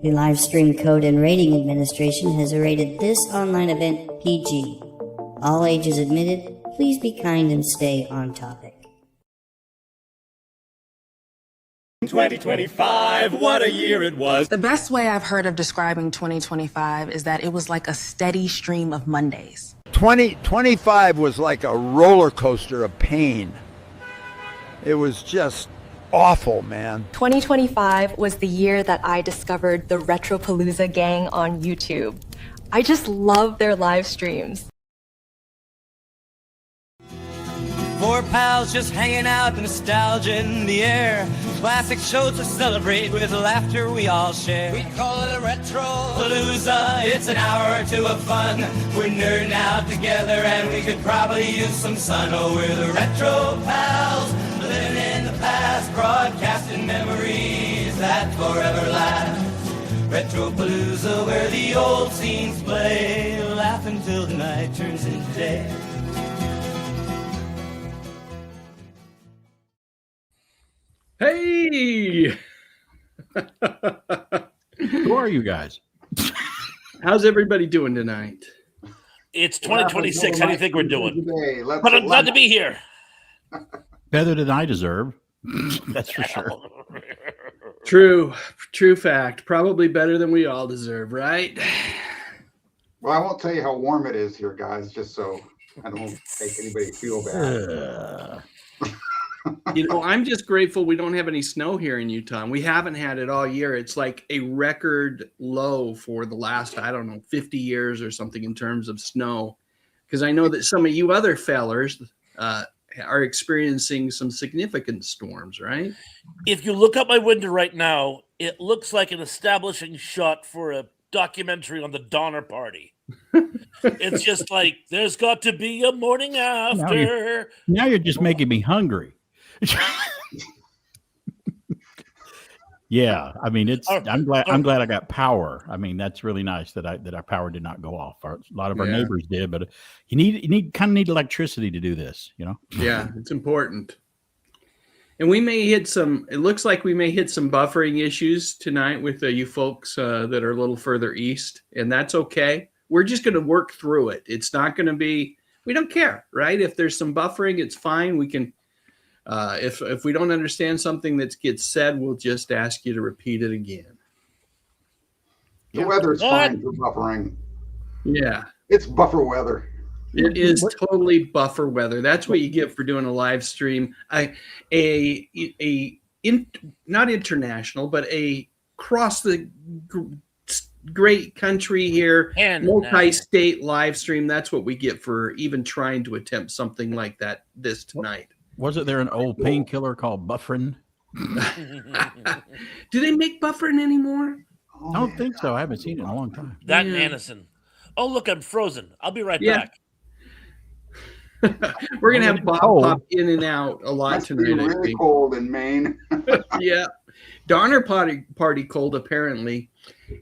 The Live Stream Code and Rating Administration has rated this online event PG. All ages admitted. Please be kind and stay on topic. 2025, what a year it was. The best way I've heard of describing 2025 is that it was like a steady stream of Mondays. 2025 was like a roller coaster of pain. It was just awful, man. 2025 was the year that I discovered the RetroPALooza gang on YouTube. I just love their live streams. Four pals just hanging out, nostalgia in the air. Classic shows to celebrate with laughter we all share. We call it a RetroPALooza. It's an hour or two of fun. We're nerding out together and we could probably use some sun. Oh, we're the Retro Pals, living in the past, broadcasting memories that forever last. RetroPALooza, where the old scenes play, laugh until the night turns into day. Hey! Who are you guys? How's everybody doing tonight? It's 2026. How do you think we're doing? But I'm glad to be here. Better than I deserve. That's for sure. True fact. Probably better than we all deserve, right? Well, I won't tell you how warm it is here, guys, just so I don't make anybody feel bad. You know, I'm just grateful we don't have any snow here in Utah. We haven't had it all year. It's like a record low for the last, 50 years or something in terms of snow. Because I know that some of you other fellers are experiencing some significant storms, right? If you look out my window right now, it looks like an establishing shot for a documentary on the Donner Party. It's just like, there's got to be a morning after. Now you're just making me hungry. Yeah, I mean, I'm glad I got power. I mean, that's really nice that our power did not go off. A lot of our neighbors did, but you kind of need electricity to do this, you know? Yeah, it's important. And we may hit it looks like we may hit some buffering issues tonight with you folks that are a little further east, and that's okay. We're just going to work through it. It's not going to be, we don't care, right? If there's some buffering, it's fine. We can, if we don't understand something that gets said, we'll just ask you to repeat it again. The weather's fine for buffering. Yeah. It's buffer weather. It is totally buffer weather. That's what you get for doing a live stream. Not international, but across the great country here, multi-state live stream. That's what we get for even trying to attempt something like this tonight. Wasn't there an old painkiller called Buffrin? Do they make Buffrin anymore? I don't think so. I haven't seen it in a long time. That and Anison. Oh, look, I'm frozen. I'll be right back. We're going to have Bob pop in and out a lot tonight. It's really cold in Maine. Yeah. Donner Party cold, apparently.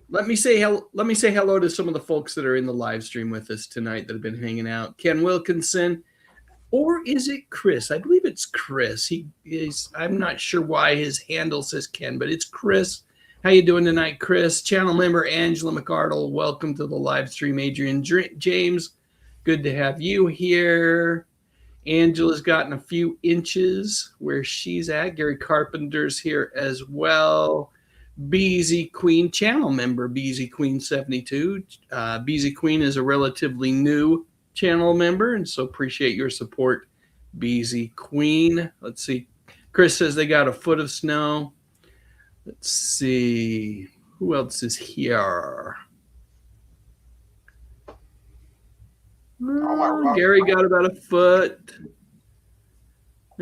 Let me say hello to some of the folks that are in the live stream with us tonight that have been hanging out. Ken Wilkinson, or is it Chris? I believe it's Chris. I'm not sure why his handle says Ken, but it's Chris. How you doing tonight, Chris? Channel member Angela McArdle, welcome to the live stream. Adrian James, good to have you here. Angela's gotten a few inches where she's at. Gary Carpenter's here as well. BZ Queen, channel member BZ Queen 72. BZ Queen is a relatively new channel member, and so appreciate your support, BZ Queen. Let's see. Chris says they got a foot of snow. Let's see. Who else is here? Gary got about a foot.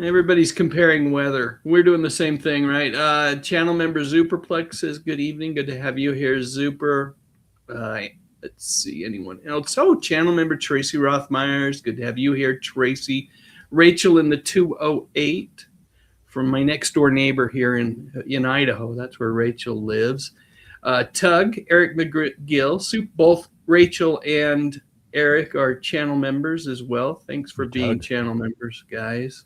Everybody's comparing weather. We're doing the same thing, right? Channel member Zuperplex says, good evening. Good to have you here, Zuper. Let's see, anyone else? Oh, channel member Tracy Rothmeyers. Good to have you here, Tracy. Rachel in the 208 from my next door neighbor here in Idaho. That's where Rachel lives. Tug, Eric McGill. Both Rachel and Eric are channel members as well. Thanks for being channel members, guys.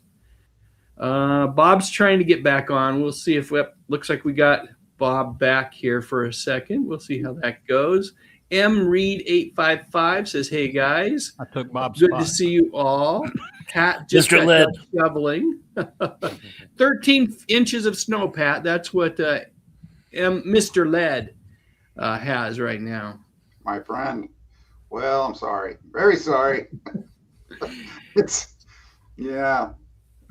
Bob's trying to get back on. We'll see if looks like we got Bob back here for a second. We'll see how that goes. M Reed 855 says, "Hey guys, I took Bob's good spot. to see you all." Pat just Mr. got Led. done shoveling. 13 inches of snow, Pat. That's what Mr. Led has right now. My friend. Well, I'm sorry. Very sorry. Yeah.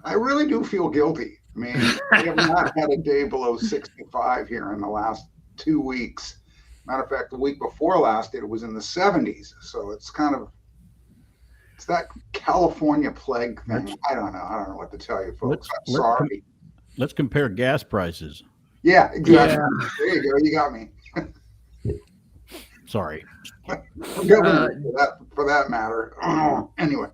I really do feel guilty. I mean, we have not had a day below 65 here in the last 2 weeks. Matter of fact, the week before last, it was in the 70s. So it's that California plague thing. I don't know what to tell you, folks. I'm sorry. Let's compare gas prices. Yeah, exactly. Yeah. There you go. You got me. Sorry. For that matter. Anyway.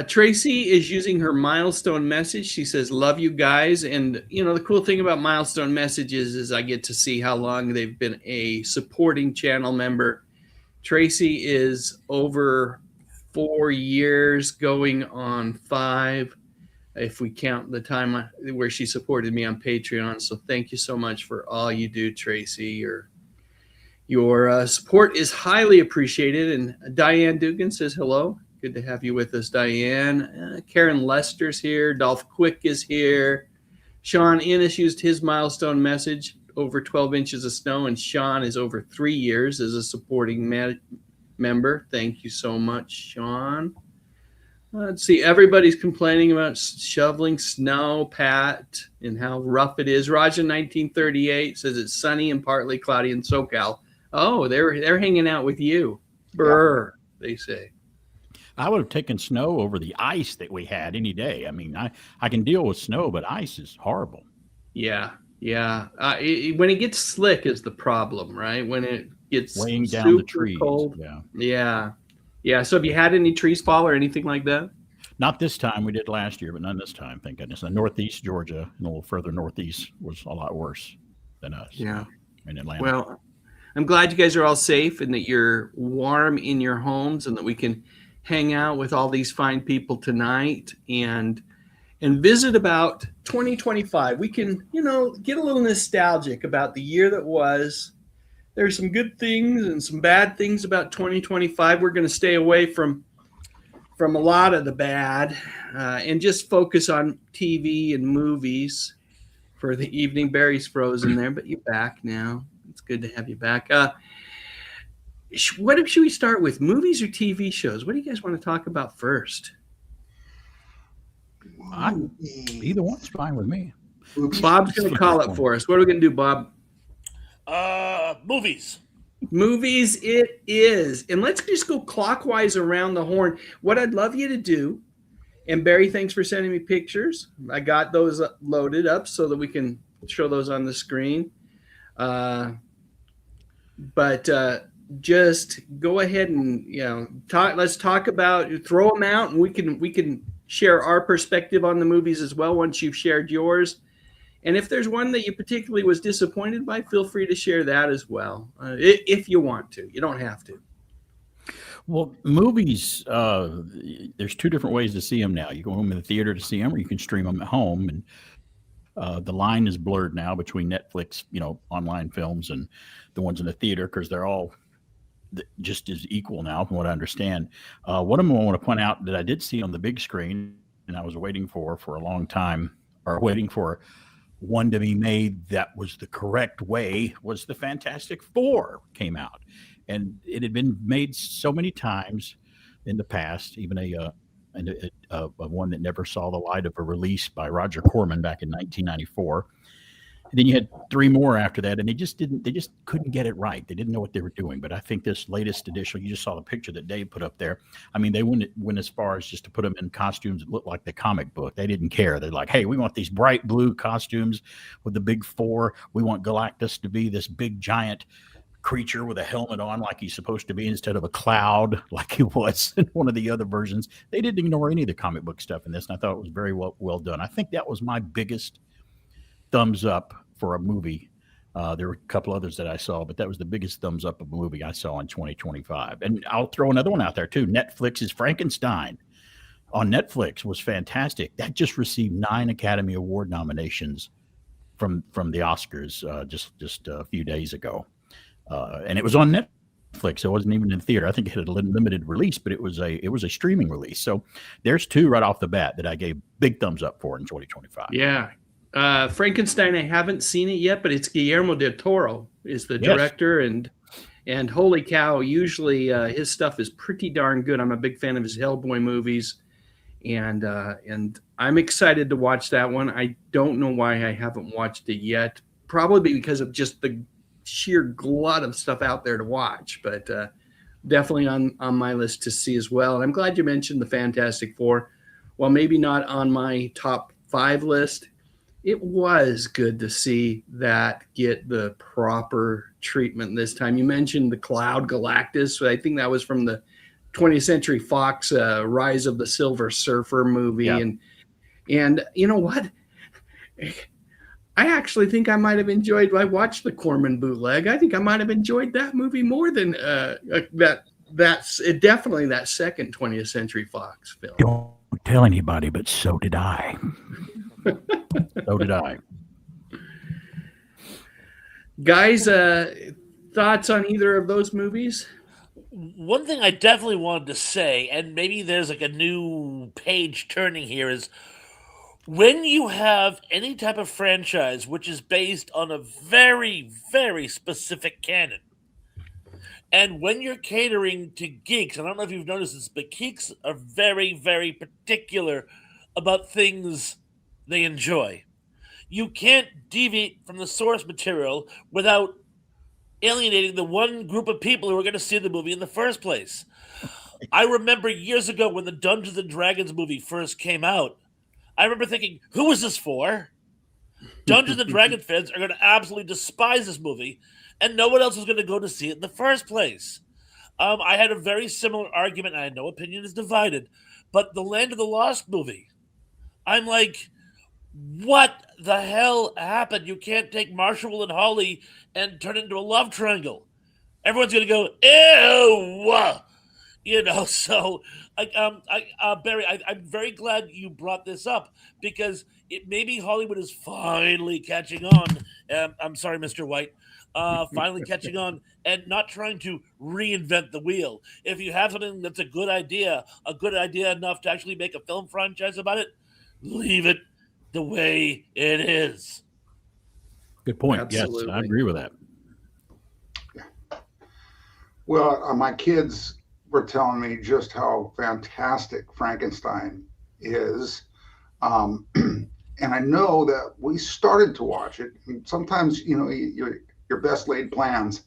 Tracy is using her milestone message. She says, "Love you guys." And, the cool thing about milestone messages is I get to see how long they've been a supporting channel member. Tracy is over 4 years, going on 5, if we count the time where she supported me on Patreon. So thank you so much for all you do, Tracy. Your support is highly appreciated. And Diane Dugan says hello. Good to have you with us, Diane. Karen Lester's here. Dolph Quick is here. Sean Innes used his milestone message, over 12 inches of snow, and Sean is over 3 years as a supporting member. Thank you so much, Sean. Let's see. Everybody's complaining about shoveling snow, Pat, and how rough it is. Raja 1938 says it's sunny and partly cloudy in SoCal. Oh, they're hanging out with you. Brr, they say. I would have taken snow over the ice that we had any day. I mean, I can deal with snow, but ice is horrible. Yeah. When it gets slick is the problem, right? When it gets weighing down the trees. Cold. Yeah. So have you had any trees fall or anything like that? Not this time. We did last year, but not this time. Thank goodness. The northeast Georgia and a little further northeast was a lot worse than us. Yeah. In Atlanta. Well, I'm glad you guys are all safe and that you're warm in your homes and that we can hang out with all these fine people tonight and visit about 2025. We can, get a little nostalgic about the year that was. There's some good things and some bad things about 2025. We're going to stay away from a lot of the bad and just focus on TV and movies for the evening. Barry's frozen there, but you're back now. It's good to have you back. What should we start with, movies or TV shows? What do you guys want to talk about first? Either one's fine with me. Bob's going to call it for us. What are we going to do, Bob? Movies. Movies it is. And let's just go clockwise around the horn. What I'd love you to do, and Barry, thanks for sending me pictures. I got those loaded up so that we can show those on the screen. Just go ahead and let's talk about, throw them out, and we can share our perspective on the movies as well once you've shared yours. And if there's one that you particularly was disappointed by, feel free to share that as well, if you want to. You don't have to. Well, movies, there's two different ways to see them now. You go home in the theater to see them, or you can stream them at home. And the line is blurred now between Netflix, online films, and the ones in the theater, because they're all just as equal now, from what I understand. One of them I want to point out that I did see on the big screen, and I was waiting for a long time, or waiting for one to be made that was the correct way, was the Fantastic Four came out. And it had been made so many times in the past, even a one that never saw the light of a release by Roger Corman back in 1994. And then you had 3 more after that, and they just couldn't get it right. They didn't know what they were doing. But I think this latest edition, you just saw the picture that Dave put up there. I mean, they went as far as just to put them in costumes that looked like the comic book. They didn't care. They're like, hey, we want these bright blue costumes with the big 4. We want Galactus to be this big giant creature with a helmet on like he's supposed to be, instead of a cloud like he was in one of the other versions. They didn't ignore any of the comic book stuff in this, and I thought it was very well done. I think that was my biggest thumbs up for a movie. There were a couple others that I saw, but that was the biggest thumbs up of a movie I saw in 2025. And I'll throw another one out there too. Netflix's Frankenstein on Netflix was fantastic. That just received 9 Academy Award nominations from the Oscars just a few days ago, and it was on Netflix. It wasn't even in theater. I think it had a limited release, but it was a streaming release. So there's two right off the bat that I gave big thumbs up for in 2025. Yeah. Frankenstein, I haven't seen it yet, but it's Guillermo del Toro is the director, and holy cow, usually his stuff is pretty darn good. I'm a big fan of his Hellboy movies, and I'm excited to watch that one. I don't know why I haven't watched it yet. Probably because of just the sheer glut of stuff out there to watch, but definitely on my list to see as well. And I'm glad you mentioned the Fantastic Four. While maybe not on my top 5 list, it was good to see that get the proper treatment this time. You mentioned the Cloud Galactus. So I think that was from the 20th Century Fox Rise of the Silver Surfer movie. Yeah. And you know what? I actually think I might have enjoyed, I watched the Corman bootleg. I think I might have enjoyed that movie more than that's definitely that second 20th Century Fox film. Don't tell anybody, but so did I. So did I. Guys, thoughts on either of those movies? One thing I definitely wanted to say, and maybe there's like a new page turning here, is when you have any type of franchise which is based on a very, very specific canon, and when you're catering to geeks, I don't know if you've noticed this, but geeks are very, very particular about things they enjoy. You can't deviate from the source material without alienating the one group of people who are going to see the movie in the first place. I remember years ago when the Dungeons and Dragons movie first came out, I remember thinking, who is this for? Dungeons and Dragons fans are going to absolutely despise this movie, and no one else is going to go to see it in the first place. I had a very similar argument, and I know opinion is divided, but the Land of the Lost movie, I'm like, what the hell happened? You can't take Marshall and Holly and turn it into a love triangle. Everyone's going to go, ew! So, Barry, I'm very glad you brought this up because maybe Hollywood is finally catching on. I'm sorry, Mr. White. Finally catching on and not trying to reinvent the wheel. If you have something that's a good idea enough to actually make a film franchise about it, leave it the way it is. Good point. Absolutely. Yes, I agree with that. Well, my kids were telling me just how fantastic Frankenstein is. And I know that we started to watch it. And sometimes, your best laid plans,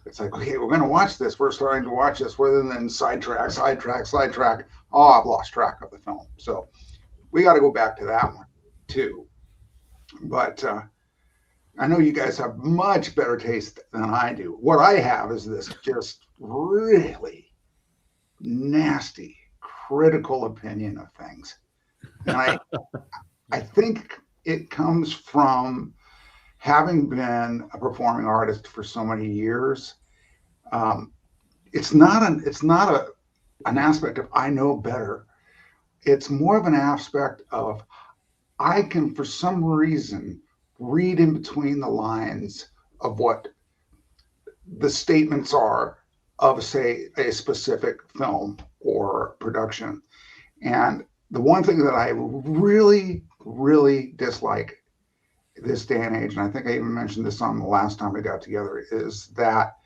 it's like, okay, we're going to watch this. We're starting to watch this rather than sidetrack. Oh, I've lost track of the film. So we got to go back to that one too. But I know you guys have much better taste than I do. What I have is this just really nasty, critical opinion of things. And I think it comes from having been a performing artist for so many years. It's not an aspect of I know better. It's more of an aspect of I can, for some reason, read in between the lines of what the statements are of, say, a specific film or production. And the one thing that I really, really dislike this day and age, and I think I even mentioned this on the last time we got together, is that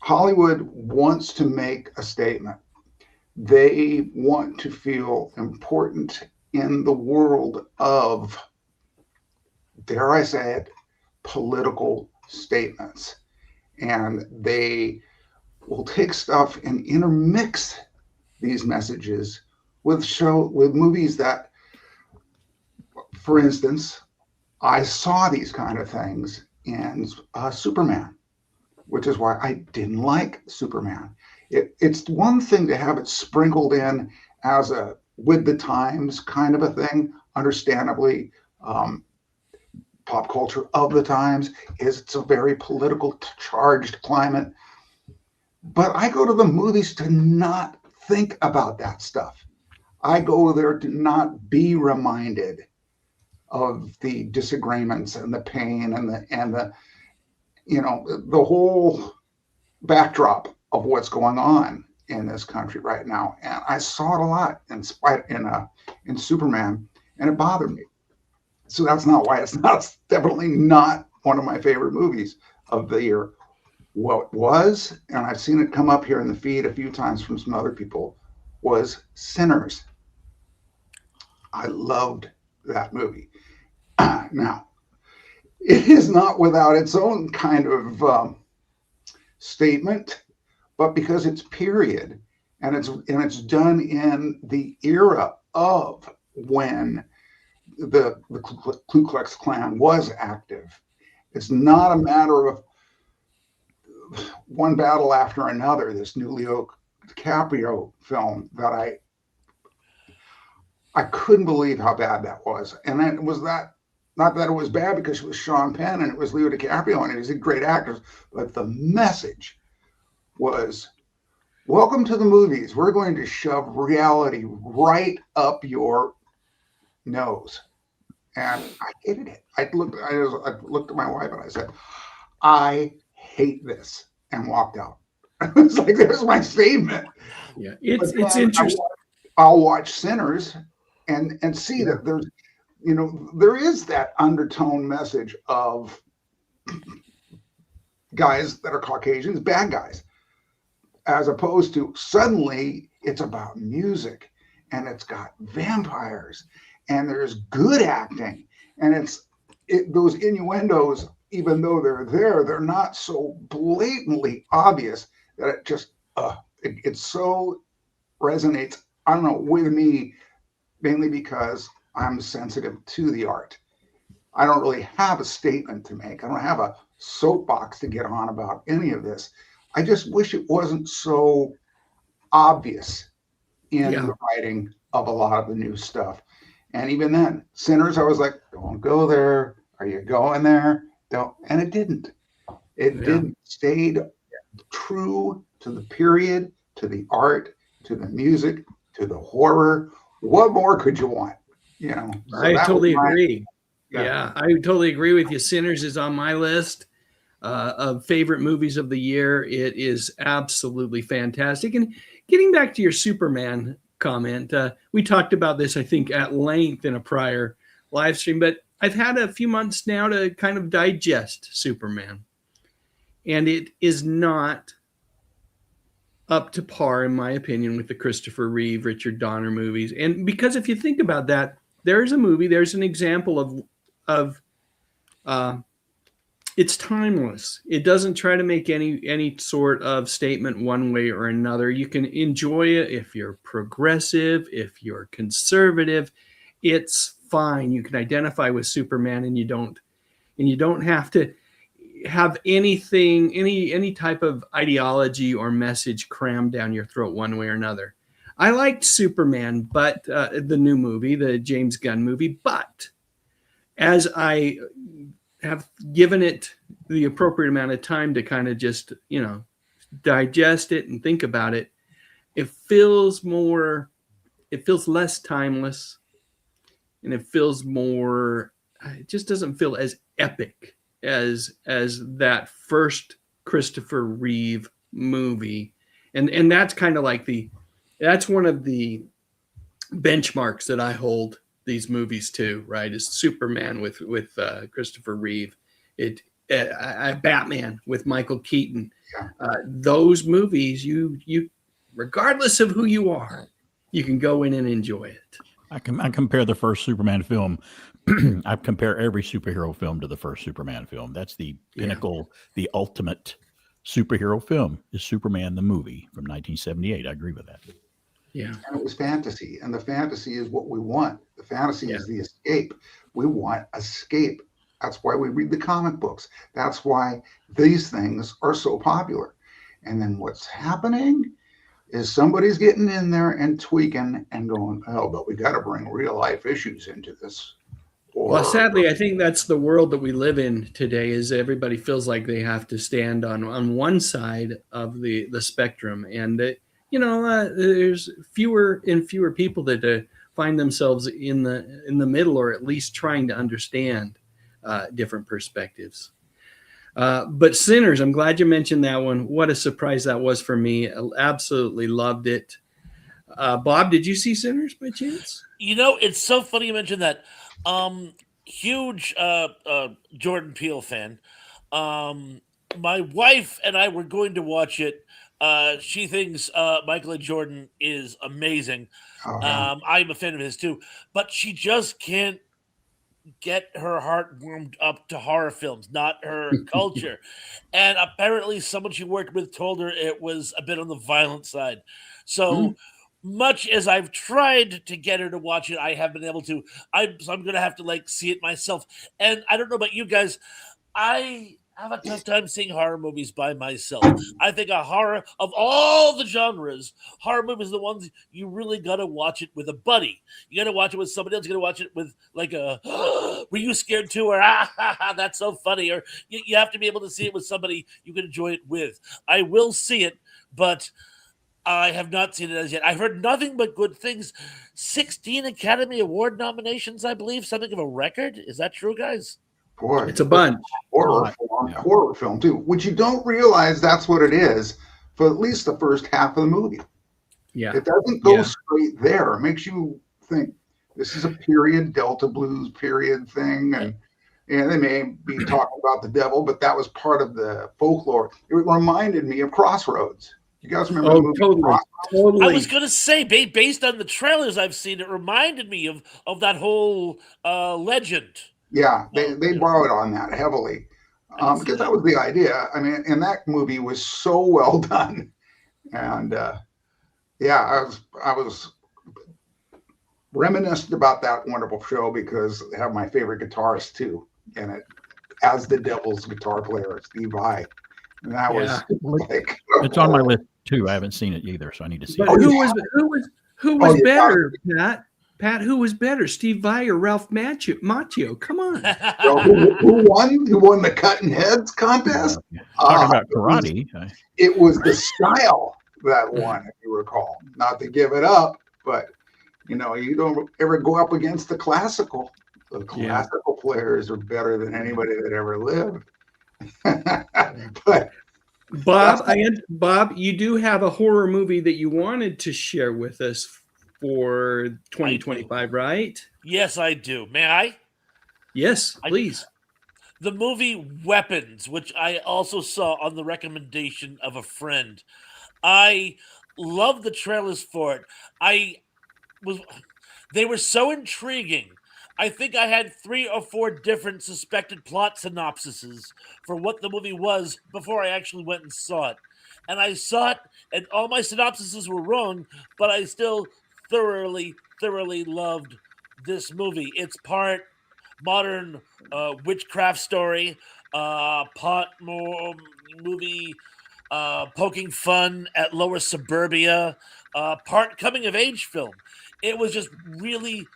Hollywood wants to make a statement. They want to feel important in the world of, dare I say it, political statements. And they will take stuff and intermix these messages with movies that, for instance, I saw these kind of things in Superman, which is why I didn't like Superman. It's one thing to have it sprinkled in as a with the times kind of a thing. Understandably, pop culture of the times it's a very political charged climate. But I go to the movies to not think about that stuff. I go there to not be reminded of the disagreements and the pain and the the whole backdrop of what's going on in this country right now. And I saw it a lot in Superman, and it bothered me. So that's not why it's definitely not one of my favorite movies of the year. What was, and I've seen it come up here in the feed a few times from some other people, was Sinners. I loved that movie. Now, it is not without its own kind of statement, but because it's period and it's done in the era of when the Ku Klux Klan was active. It's not a matter of one battle after another. This new Leo DiCaprio film that I couldn't believe how bad that was, and then it was that. Not that it was bad because it was Sean Penn and it was Leo DiCaprio and he's a great actor, but the message was, welcome to the movies. We're going to shove reality right up your nose. And I hated it. I looked at my wife and I said, I hate this, and walked out. It's like, there's my statement. Yeah, it's interesting. I'll watch Sinners and see that there's, there is that undertone message of guys that are Caucasians, bad guys, as opposed to suddenly it's about music and it's got vampires and there's good acting and those innuendos, even though they're there, they're not so blatantly obvious that it just it so resonates, I don't know, with me, mainly because I'm sensitive to the art. I don't really have a statement to make. I don't have a soapbox to get on about any of this. I just wish it wasn't so obvious in the writing of a lot of the new stuff. And even then, Sinners, I was like, don't go there. Are you going there? Don't. And it didn't. It didn't. Stayed true to the period, to the art, to the music, to the horror. What more could you want? So I totally agree. Yeah, I totally agree with you. Sinners is on my list of favorite movies of the year. It is absolutely fantastic. And getting back to your Superman comment, we talked about this, I think, at length in a prior live stream, but I've had a few months now to kind of digest Superman. And it is not up to par, in my opinion, with the Christopher Reeve, Richard Donner movies. And because if you think about that, there's an example of it's timeless. It doesn't try to make any sort of statement one way or another. You can enjoy it if you're progressive, if you're conservative. It's fine. You can identify with Superman, and you don't have to have anything, any type of ideology or message crammed down your throat one way or another. I liked Superman, but the new movie, the James Gunn movie, but as I have given it the appropriate amount of time to kind of just, digest it and think about it, it feels less timeless, and it just doesn't feel as epic as that first Christopher Reeve movie. And that's kind of like that's one of the benchmarks that I hold these movies to, right? Is Superman with Christopher Reeve, Batman with Michael Keaton. Those movies, you regardless of who you are, you can go in and enjoy it. I compare the first Superman film. I compare every superhero film to the first Superman film. That's the pinnacle, the ultimate superhero film is Superman the movie from 1978. I agree with that. Yeah. And it was fantasy, and the fantasy is what we want. The fantasy is the escape. We want escape. That's why we read the comic books. That's why these things are so popular. And then what's happening is somebody's getting in there and tweaking and going, oh, but we got to bring real life issues into this. Well, sadly, I think that's the world that we live in today. Is everybody feels like they have to stand on one side of the spectrum, and that there's fewer and fewer people that find themselves in the middle, or at least trying to understand different perspectives. But Sinners, I'm glad you mentioned that one. What a surprise that was for me. I absolutely loved it. Bob, did you see Sinners by chance? It's so funny you mentioned that. Huge Jordan Peele fan. My wife and I were going to watch it. She thinks Michael A. Jordan is amazing. Oh, yeah. I'm a fan of his too, but she just can't get her heart warmed up to horror films, not her culture. And apparently, someone she worked with told her it was a bit on the violent side. So much as I've tried to get her to watch it, I have been able to. So I'm going to have to see it myself. And I don't know about you guys. I have a tough time seeing horror movies by myself. I think a horror of all the genres, horror movies are the ones you really got to watch it with a buddy. You got to watch it with somebody else. You got to watch it with were you scared too? Or that's so funny. Or you have to be able to see it with somebody you can enjoy it with. I will see it, but I have not seen it as yet. I've heard nothing but good things. 16 Academy Award nominations, I believe. Something of a record. Is that true, guys? Boy, It's a bunch. horror film too, which you don't realize that's what it is for at least the first half of the movie. Yeah. It doesn't go straight there. It makes you think this is a period Delta blues period thing, and they may be talking about the devil, but that was part of the folklore. It reminded me of Crossroads. You guys remember the movie Totally. I was going to say, based on the trailers I've seen, it reminded me of that whole legend. Yeah, they borrowed on that heavily because that was the idea. I mean, and that movie was so well done, and I was reminiscent about that wonderful show because they have my favorite guitarist too in it, as the Devil's guitar player, Steve Vai, and that was it's on my list too. I haven't seen it either, so I need to see But it. who was better, Pat? Pat, who was better, Steve Vai or Ralph Macchio? Come on. So who won? Who won the cutting heads contest? Talking about karate. It was the style that won, if you recall. Not to give it up, but you don't ever go up against the classical. The classical players are better than anybody that ever lived. But Bob, you do have a horror movie that you wanted to share with us for 2025, right? Yes, I do. May I? Yes, please. The movie Weapons, which I also saw on the recommendation of a friend. I love the trailers for it. They were so intriguing. I think I had 3 or 4 different suspected plot synopsises for what the movie was before I actually went and saw it. And I saw it, and all my synopsises were wrong, but I still thoroughly loved this movie. It's part modern witchcraft story, part more movie poking fun at lower suburbia, part coming of age film. It was just really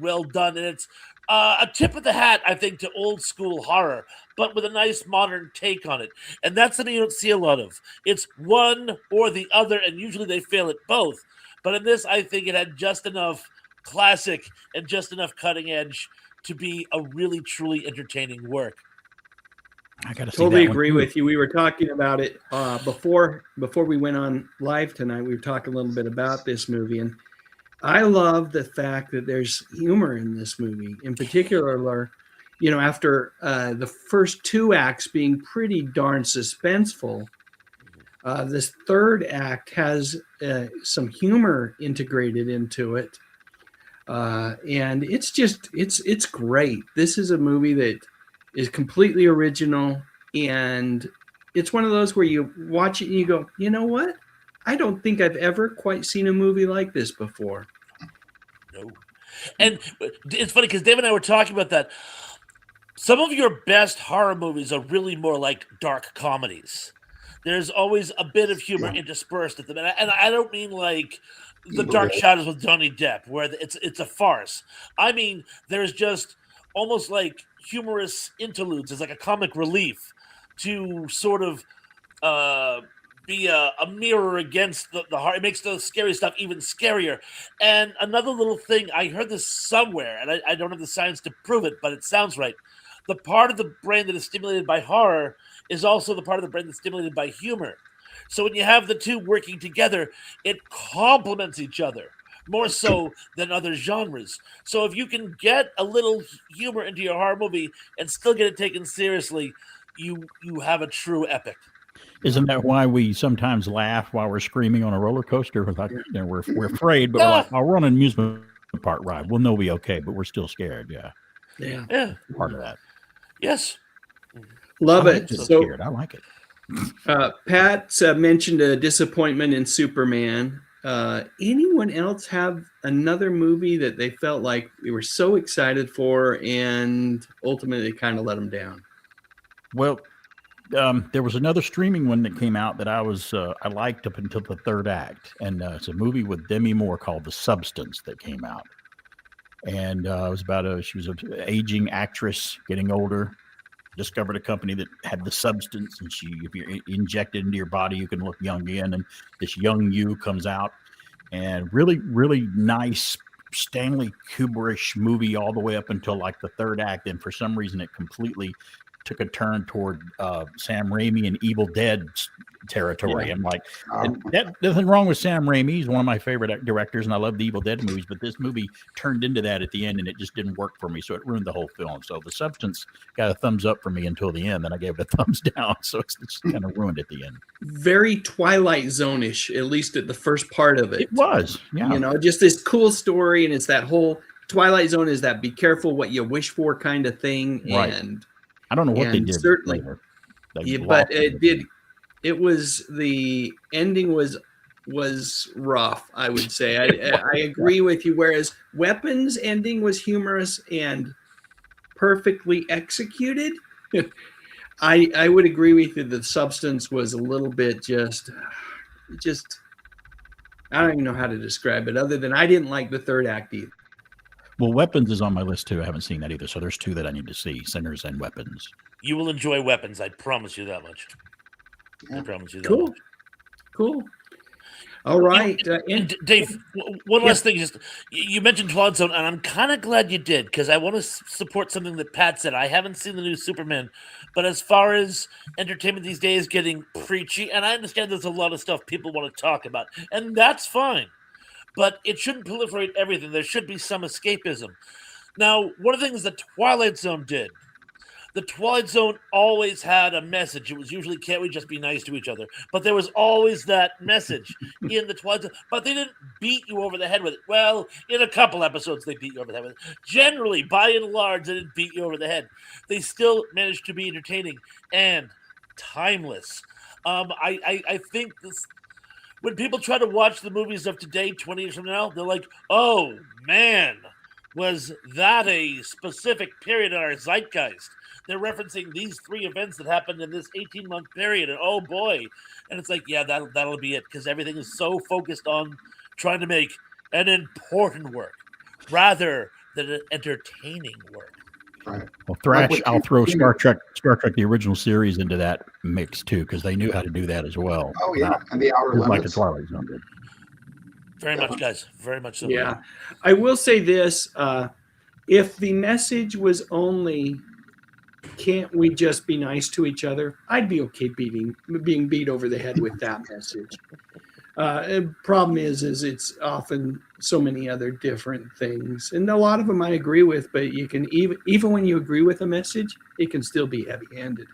well done, and it's a tip of the hat, I think, to old school horror, but with a nice modern take on it. And that's something you don't see a lot of. It's one or the other, and usually they fail at both. But in this, I think it had just enough classic and just enough cutting edge to be a really, truly entertaining work. I gotta totally agree with you. We were talking about it before we went on live tonight. We were talking a little bit about this movie, and I love the fact that there's humor in this movie. In particular, after the first 2 acts being pretty darn suspenseful, this third act has some humor integrated into it, and it's great. This is a movie that is completely original, and it's one of those where you watch it and you go, you know what? I don't think I've ever quite seen a movie like this before. No. And it's funny because Dave and I were talking about that. Some of your best horror movies are really more like dark comedies. There's always a bit of humor interspersed at them. And I don't mean like The Dark Shadows with Johnny Depp, where it's a farce. I mean, there's just almost like humorous interludes. It's like a comic relief to sort of be a mirror against the heart. It makes the scary stuff even scarier. And another little thing, I heard this somewhere, and I don't have the science to prove it, but it sounds right. The part of the brain that is stimulated by horror is also the part of the brain that's stimulated by humor. So when you have the two working together, it complements each other more so than other genres. So if you can get a little humor into your horror movie and still get it taken seriously, you have a true epic. Isn't that why we sometimes laugh while we're screaming on a roller coaster? We're afraid, but we're like, oh, we're on an amusement park ride. We'll know we'll be okay, but we're still scared. Yeah. Part of that. Yes. Love it. So So scared. I like it. Pat mentioned a disappointment in Superman. Anyone else have another movie that they felt like they were so excited for and ultimately kind of let them down? Well, there was another streaming one that came out that I liked up until the third act, and it's a movie with Demi Moore called The Substance that came out, and it was about she was an aging actress getting older, discovered a company that had the substance, and if you inject it into your body, you can look young again, and this young you comes out, and really, really nice Stanley Kubrick movie all the way up until like the third act, and for some reason it completely took a turn toward Sam Raimi and Evil Dead territory. Yeah. I'm like, and nothing wrong with Sam Raimi. He's one of my favorite directors, and I love the Evil Dead movies, but this movie turned into that at the end, and it just didn't work for me, so it ruined the whole film. So The Substance got a thumbs up for me until the end, then I gave it a thumbs down, so it's kind of ruined at the end. Very Twilight Zone-ish, at least at the first part of it. It was, yeah. You know, just this cool story, and it's that whole Twilight Zone is that be careful what you wish for kind of thing. Right. And I don't know what they did certainly later. But it did. It was the ending was rough. I would say. I agree with you. Whereas Weapons ending was humorous and perfectly executed. I would agree with you. The Substance was a little bit just. I don't even know how to describe it. Other than I didn't like the third act either. Well, Weapons is on my list too. I haven't seen that either. So there's two that I need to see: Sinners and Weapons. You will enjoy Weapons. I promise you that much. I promise you that Cool. much. Cool. All right. And Dave, one last thing. Just you mentioned Twilight Zone, and I'm kind of glad you did because I want to support something that Pat said. I haven't seen the new Superman, but as far as entertainment these days getting preachy, and I understand there's a lot of stuff people want to talk about, and that's fine. But it shouldn't proliferate everything. There should be some escapism. Now, one of the things the Twilight Zone did, the Twilight Zone always had a message. It was usually, can't we just be nice to each other? But there was always that message in the Twilight Zone. But they didn't beat you over the head with it. Well, in a couple episodes, they beat you over the head with it. Generally, by and large, they didn't beat you over the head. They still managed to be entertaining and timeless. I think this... When people try to watch the movies of today, 20 years from now, they're like, oh, man, was that a specific period in our zeitgeist? They're referencing these three events that happened in this 18-month period, and oh, boy. And it's like, yeah, that'll be it, because everything is so focused on trying to make an important work rather than an entertaining work. Right. Well, Thrash, I'll throw Star Trek, the original series, into that mix too, because they knew how to do that as well. Oh yeah, and the Outer Limits. Like the Twilight Zone did. Very much, guys. Very much so. Yeah. I will say this. If the message was only, can't we just be nice to each other? I'd be okay being beat over the head with that message. Problem is it's often so many other different things, and a lot of them I agree with. But you can even when you agree with a message, it can still be heavy-handed.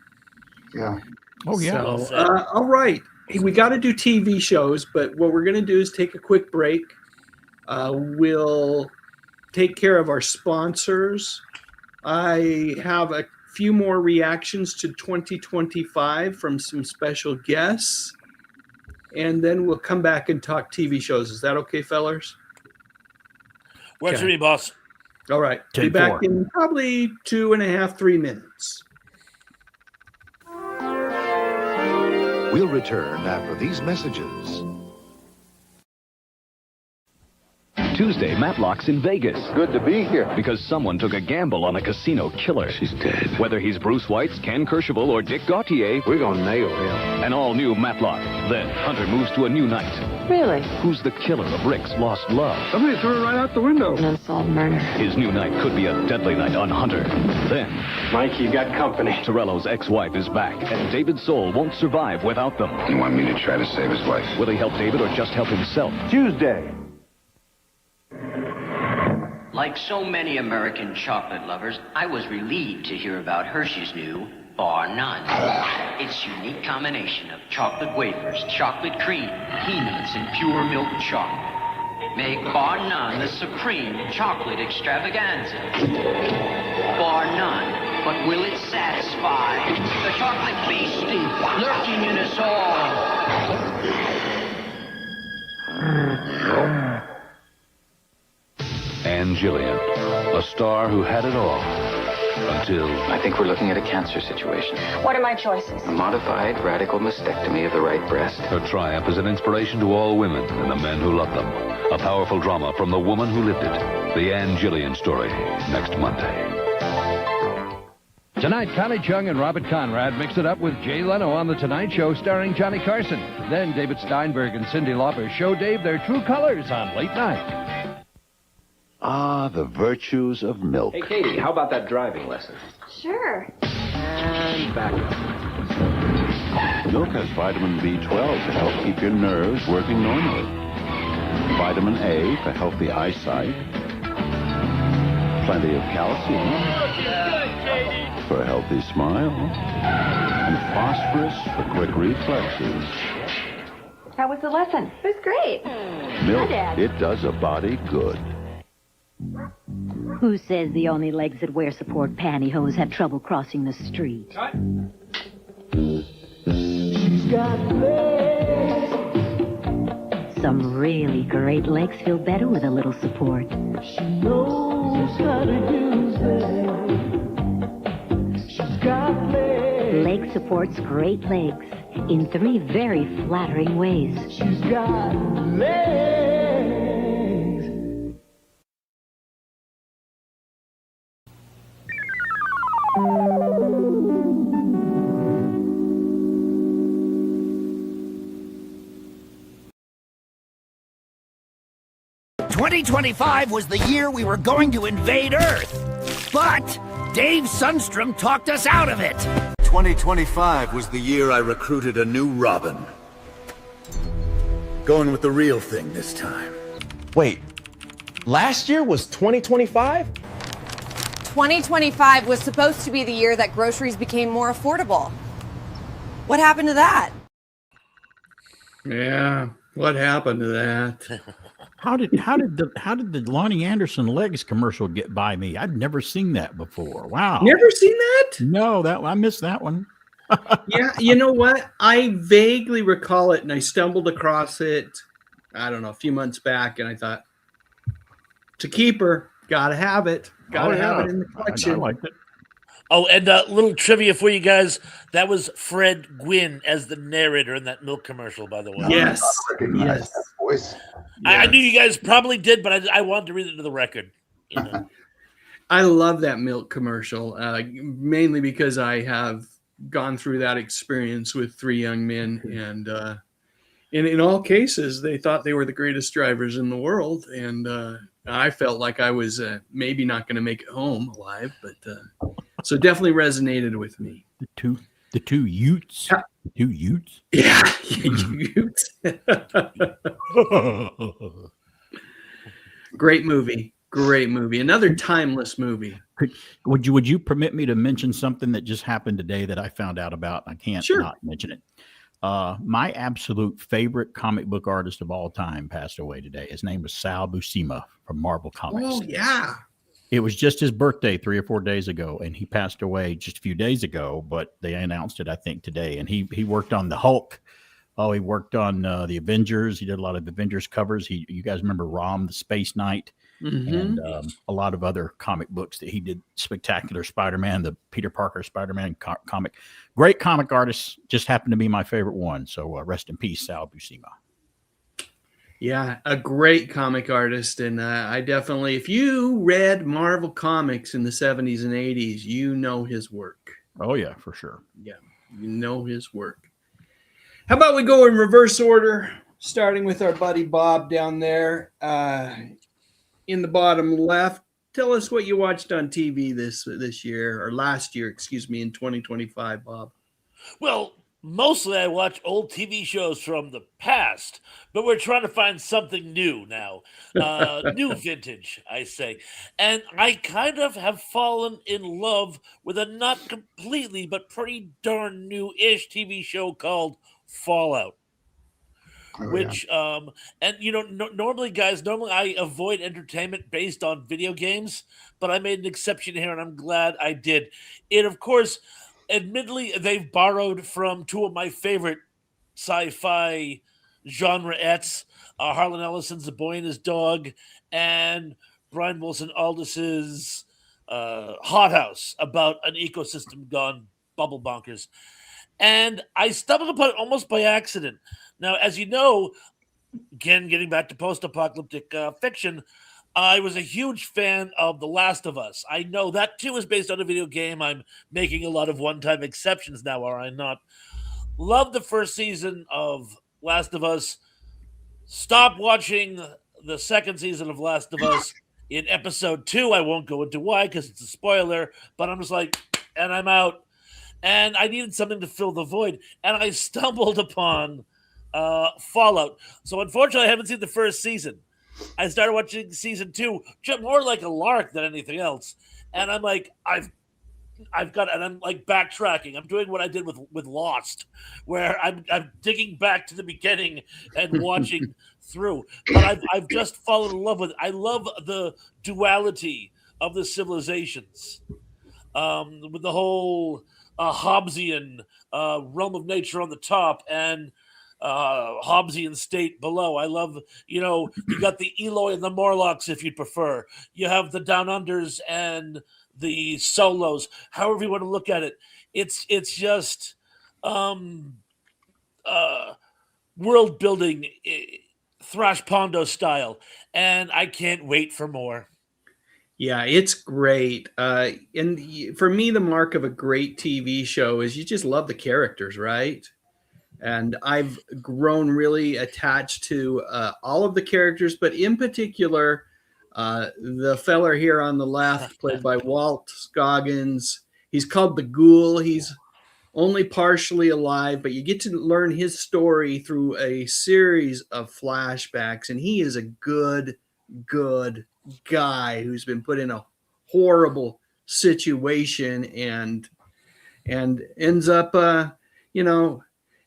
Yeah. Oh yeah. So, all right, hey, we got to do TV shows, but what we're going to do is take a quick break. We'll take care of our sponsors. I have a few more reactions to 2025 from some special guests. And then we'll come back and talk TV shows. Is that okay, fellers? Works for me, boss. All right. Be back in probably 2.5, 3 minutes. We'll return after these messages. Tuesday, Matlock's in Vegas. Good to be here. Because someone took a gamble on a casino killer. She's dead. Whether he's Bruce Whites, Ken Kercheval, or Dick Gautier, We're gonna nail him. an all-new Matlock. Then Hunter moves to a new night. Really? Who's the killer of Rick's lost love? Somebody threw it right out the window. An unsolved murder. His new night could be a deadly night on Hunter. Then, Mike, you got company. Torello's ex-wife is back, and David's soul won't survive without them. You want me to try to save his wife? Will he help David or just help himself? Tuesday. Like so many American chocolate lovers, I was relieved to hear about Hershey's new Bar None. Its unique combination of chocolate wafers, chocolate cream, peanuts, and pure milk chocolate make Bar None the supreme chocolate extravaganza. Bar None, but will it satisfy the chocolate beastie lurking in us all? Ann Gillian, a star who had it all until... I think we're looking at a cancer situation. What are my choices? A modified radical mastectomy of the right breast. Her triumph is an inspiration to all women and the men who love them. A powerful drama from the woman who lived it. The Ann Gillian story, next Monday. Tonight, Connie Chung and Robert Conrad mix it up with Jay Leno on The Tonight Show starring Johnny Carson. Then David Steinberg and Cyndi Lauper show Dave their true colors on Late Night. Ah, the virtues of milk. Hey, Katie, how about that driving lesson? Sure. And back up. Milk has vitamin B12 to help keep your nerves working normally. Vitamin A for healthy eyesight. Plenty of calcium for a healthy smile. And phosphorus for quick reflexes. How was the lesson? It was great. Milk, Hi, Dad. it does a body good. Who says the only legs that wear support pantyhose have trouble crossing the street? Cut. She's got legs. Some really great legs feel better with a little support. She knows how to use them. She's got legs. Leg supports great legs in 3 very flattering ways. She's got legs. 2025 was the year we were going to invade Earth. But Dave Sundstrom talked us out of it. 2025 was the year I recruited a new Robin. Going with the real thing this time. Wait, last year was 2025? 2025 was supposed to be the year that groceries became more affordable. What happened to that? Yeah, what happened to that? How did the Lonnie Anderson legs commercial get by me? I'd never seen that before. Wow. Never seen that? No, I missed that one. Yeah, you know what? I vaguely recall it, and I stumbled across it, I don't know, a few months back, and I thought, to keep her, gotta have it. Gotta have it in the collection. I liked it. Oh, and a little trivia for you guys. That was Fred Gwynn as the narrator in that milk commercial, by the way. Yes. Yes. Voice. I knew you guys probably did, but I wanted to read it to the record. You know? I love that milk commercial, mainly because I have gone through that experience with 3 young men, and in all cases, they thought they were the greatest drivers in the world, and I felt like I was maybe not going to make it home alive, but so it definitely resonated with me. The two Utes. Yeah. The 2 Utes. Yeah, Utes. Great movie. Another timeless movie. Would you permit me to mention something that just happened today that I found out about? I can't not mention it. My absolute favorite comic book artist of all time passed away today. His name was Sal Buscema from Marvel Comics. Oh, yeah. It was just his birthday 3 or 4 days ago, and he passed away just a few days ago, but they announced it, I think, today. And he worked on the Hulk. Oh, he worked on the Avengers. He did a lot of Avengers covers. You guys remember Rom, the Space Knight, and a lot of other comic books that he did. Spectacular Spider-Man, the Peter Parker Spider-Man comic. Great comic artist. Just happened to be my favorite one. So rest in peace, Sal Buscema. Yeah, a great comic artist. And I definitely, if you read Marvel comics in the 70s and 80s, you know his work. Oh, yeah, for sure. Yeah, you know his work. How about we go in reverse order, starting with our buddy Bob down there in the bottom left. Tell us what you watched on TV this year, or last year, excuse me, in 2025, Bob. Well, mostly I watch old TV shows from the past, but we're trying to find something new now. New vintage, I say. And I kind of have fallen in love with a not completely, but pretty darn new-ish TV show called Fallout. Which and normally guys, normally I avoid entertainment based on video games, but I made an exception here and I'm glad I did. It, of course, admittedly they've borrowed from two of my favorite sci-fi genreettes, Harlan Ellison's The Boy and His Dog and Brian Wilson Aldiss's Hot House, about an ecosystem gone bubble bonkers. And I stumbled upon it almost by accident. Now, as you know, again, getting back to post-apocalyptic fiction, I was a huge fan of The Last of Us. I know that too is based on a video game. I'm making a lot of one-time exceptions now, are I not? Loved the first season of Last of Us. Stopped watching the second season of Last of Us in episode 2. I won't go into why because it's a spoiler, but I'm just like, and I'm out. And I needed something to fill the void. And I stumbled upon Fallout. So unfortunately, I haven't seen the first season. I started watching season 2, more like a lark than anything else. And I'm like, I've got, and I'm like backtracking. I'm doing what I did with Lost, where I'm digging back to the beginning and watching through. But I've just fallen in love with it. I love the duality of the civilizations, with the whole Hobbesian realm of nature on the top and Hobbesian state below. I love, you got the Eloi and the Morlocks, if you prefer. You have the Down Unders and the Solos, however you want to look at it. It's just world building, Thrash Pondo style, and I can't wait for more. Yeah, it's great. And for me, the mark of a great TV show is you just love the characters, right? And I've grown really attached to all of the characters, but in particular, the feller here on the left, played by Walt Scoggins. He's called the Ghoul. He's only partially alive, but you get to learn his story through a series of flashbacks, and he is a good guy who's been put in a horrible situation and ends up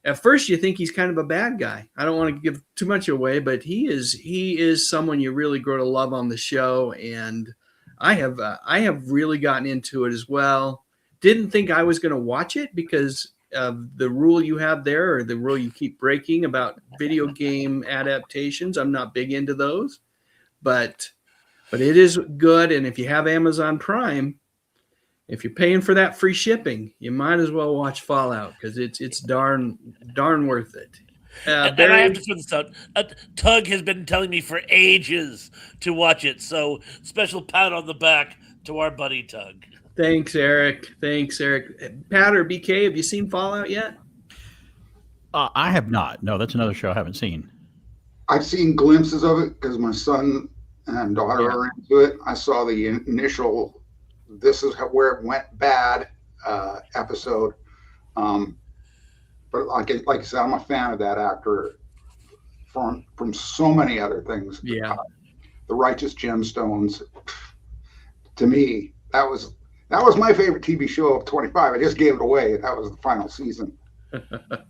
at first you think he's kind of a bad guy. I don't want to give too much away, but he is someone you really grow to love on the show, and I have really gotten into it as well. Didn't think I was going to watch it because of the rule you have there, or the rule you keep breaking about video game adaptations. I'm not big into those, but it is good. And if you have Amazon Prime, if you're paying for that free shipping, you might as well watch Fallout because it's darn worth it. And I have to put this out. Tug has been telling me for ages to watch it, so special pat on the back to our buddy Tug. Thanks, Eric. Pat or BK, have you seen Fallout yet? I have not. No, that's another show I haven't seen. I've seen glimpses of it because my son and daughter are into it. I saw the initial "this is where it went bad" episode. But like I said, I'm a fan of that actor from so many other things. Yeah, The Righteous Gemstones. To me, that was my favorite TV show of 25. I just gave it away. That was the final season. But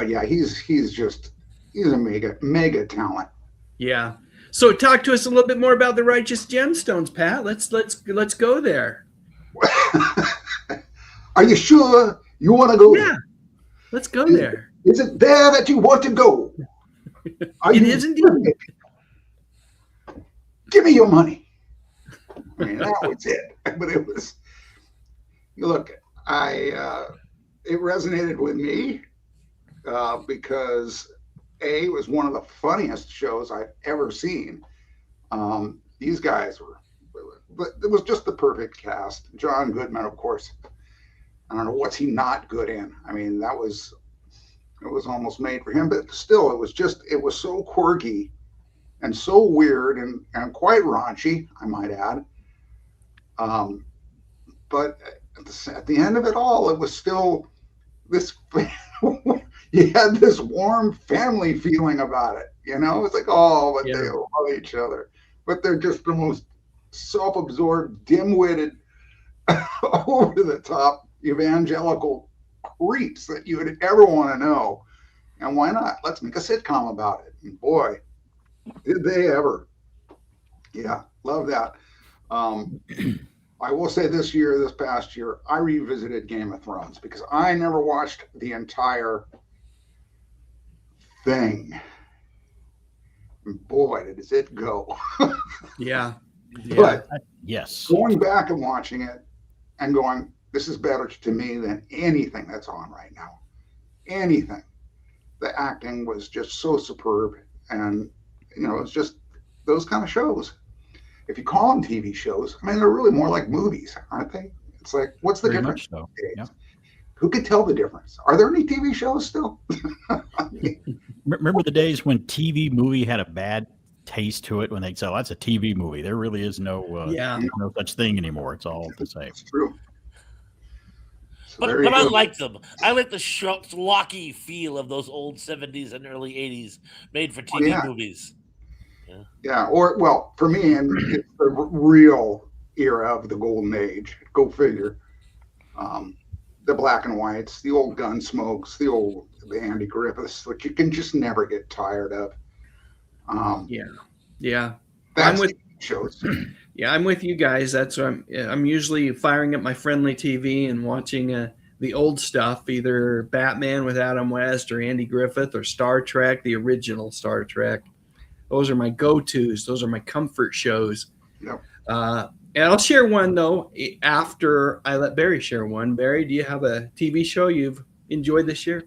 yeah, he's a mega talent. Yeah. So talk to us a little bit more about The Righteous Gemstones, Pat. Let's go there. Are you sure you want to go? Yeah. Let's go there. Is it there that you want to go? It is indeed. Give me your money. I mean, that was it. But it was. Look, it resonated with me because it was one of the funniest shows I've ever seen. These guys were, but it was just the perfect cast. John Goodman, of course. I don't know what's he not good in. I mean, it was almost made for him, but still, it was so quirky and so weird and quite raunchy, I might add. But at the end of it all, it was still this. You had this warm family feeling about it. You know, it's like, oh, but they love each other. But they're just the most self-absorbed, dim-witted, over-the-top evangelical creeps that you would ever want to know. And why not? Let's make a sitcom about it. And boy, did they ever. Yeah, love that. I will say this past year, I revisited Game of Thrones because I never watched the entire thing. And boy, does it go. Yeah. But yes, going back and watching it and going, this is better to me than anything that's on right now. Anything. The acting was just so superb. And, you know, it's just those kind of shows. If you call them TV shows, I mean, they're really more like movies, aren't they? It's like, what's the difference? So. Yeah. Who could tell the difference? Are there any TV shows still? Remember the days when TV movie had a bad taste to it when they say, oh, that's a TV movie. There really is no such thing anymore. It's all the same. It's true. But I like them. I like the schlocky feel of those old 70s and early 80s made for TV movies. Yeah, or, well, for me, and it's the real era of the golden age. Go figure. The black and whites, the old Gunsmokes, the Andy Griffiths, which you can just never get tired of. Yeah. That's with shows. Yeah, I'm with you guys. That's what I'm usually firing up my friendly TV and watching the old stuff, either Batman with Adam West or Andy Griffith or Star Trek, the original Star Trek. Those are my go-tos. Those are my comfort shows. Yep. And I'll share one, though, after I let Barry share one. Barry, do you have a TV show you've enjoyed this year?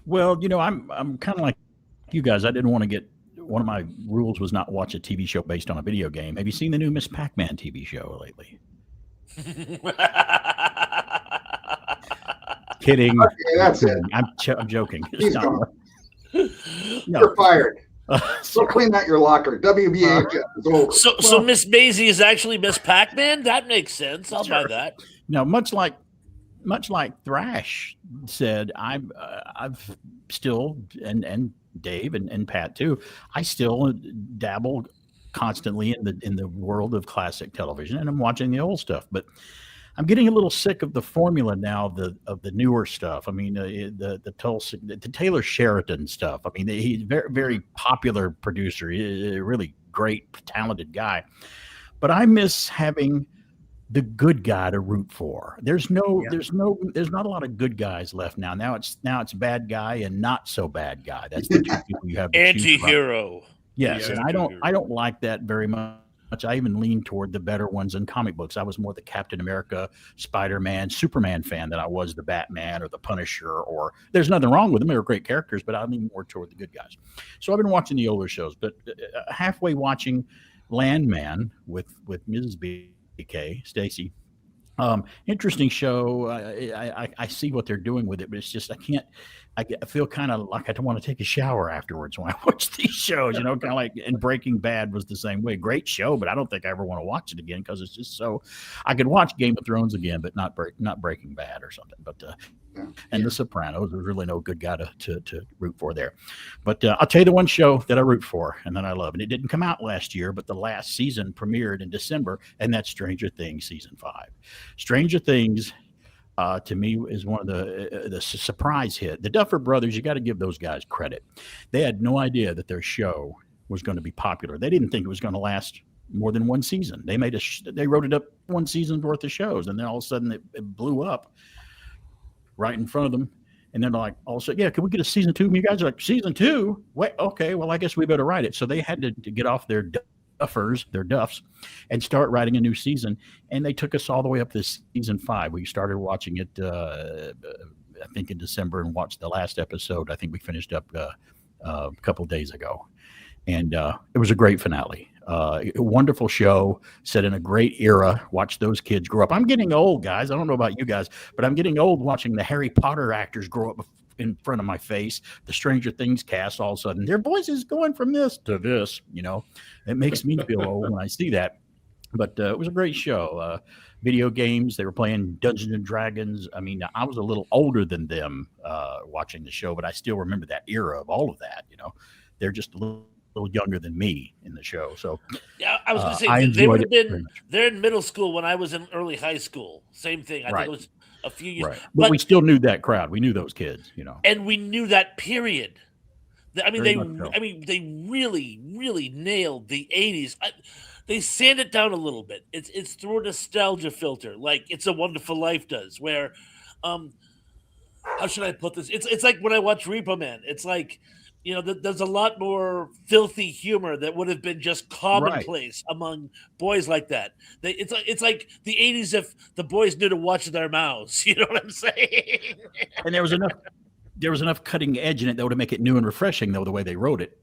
Well, you know, I'm kind of like you guys. I didn't want to get – one of my rules was not watch a TV show based on a video game. Have you seen the new Miss Pac-Man TV show lately? Kidding. Okay, that's it. I'm joking. He's gone. You're fired. Go clean out your locker. WBHS is over. So Miss Maisie is actually Miss Pac-Man? That makes sense. I'll buy that. No, much like Thrash said, I've still and Dave and Pat too. I still dabble constantly in the world of classic television, and I'm watching the old stuff, but I'm getting a little sick of the formula now of the newer stuff. I mean, the Taylor Sheridan stuff. I mean, he's a very, very popular producer. He's a really great, talented guy. But I miss having the good guy to root for. There's not a lot of good guys left now. Now it's bad guy and not so bad guy. That's the two people you have to choose from. Anti-hero. Yes, and I don't like that very much. I even lean toward the better ones in comic books. I was more the Captain America, Spider-Man, Superman fan than I was the Batman or the Punisher. Or there's nothing wrong with them; they were great characters, but I lean more toward the good guys. So I've been watching the older shows, but halfway watching Landman with Mrs. BK, Stacy. Interesting show. I see what they're doing with it, but it's just I feel kind of like I don't want to take a shower afterwards when I watch these shows, you know, kind of like, and Breaking Bad was the same way. Great show, but I don't think I ever want to watch it again because it's just so. I could watch Game of Thrones again, but not Breaking Bad or something. But and The Sopranos, there's really no good guy to root for there. But I'll tell you the one show that I root for and that I love, and it didn't come out last year, but the last season premiered in December, and that's Stranger Things season 5. Stranger Things. To me, is one of the surprise hit. The Duffer Brothers, you got to give those guys credit. They had no idea that their show was going to be popular. They didn't think it was going to last more than one season. They wrote it up one season's worth of shows, and then all of a sudden it blew up right in front of them. And then like all of a sudden, yeah, can we get a season 2? And you guys are like, season 2? Wait, okay, well, I guess we better write it. So they had to get off their duffs, and start writing a new season. And they took us all the way up to season 5. We started watching it, I think in December, and watched the last episode. I think we finished up a couple of days ago, and it was a great finale. A wonderful show set in a great era. Watch those kids grow up. I'm getting old, guys. I don't know about you guys, but I'm getting old watching the Harry Potter actors grow up in front of my face. The Stranger Things cast, all of a sudden, their voices going from this to this. It makes me feel old when I see that. But it was a great show. Video games, they were playing Dungeons and Dragons. I mean, I was a little older than them watching the show, but I still remember that era of all of that. They're just a little younger than me in the show. So yeah, I was going to say they would have been they're in middle school when I was in early high school. Same thing. I think it was a few years. Right. But we still knew that crowd. We knew those kids, and we knew that period. I mean, they really, really nailed the 80s. They sand it down a little bit. It's through a nostalgia filter, like It's a Wonderful Life does. Where, how should I put this? It's like when I watch Repo Man. It's like, there's a lot more filthy humor that would have been just commonplace among boys like that. It's like the 80s if the boys knew to watch their mouths. You know what I'm saying? And there was enough cutting edge in it though to make it new and refreshing though the way they wrote it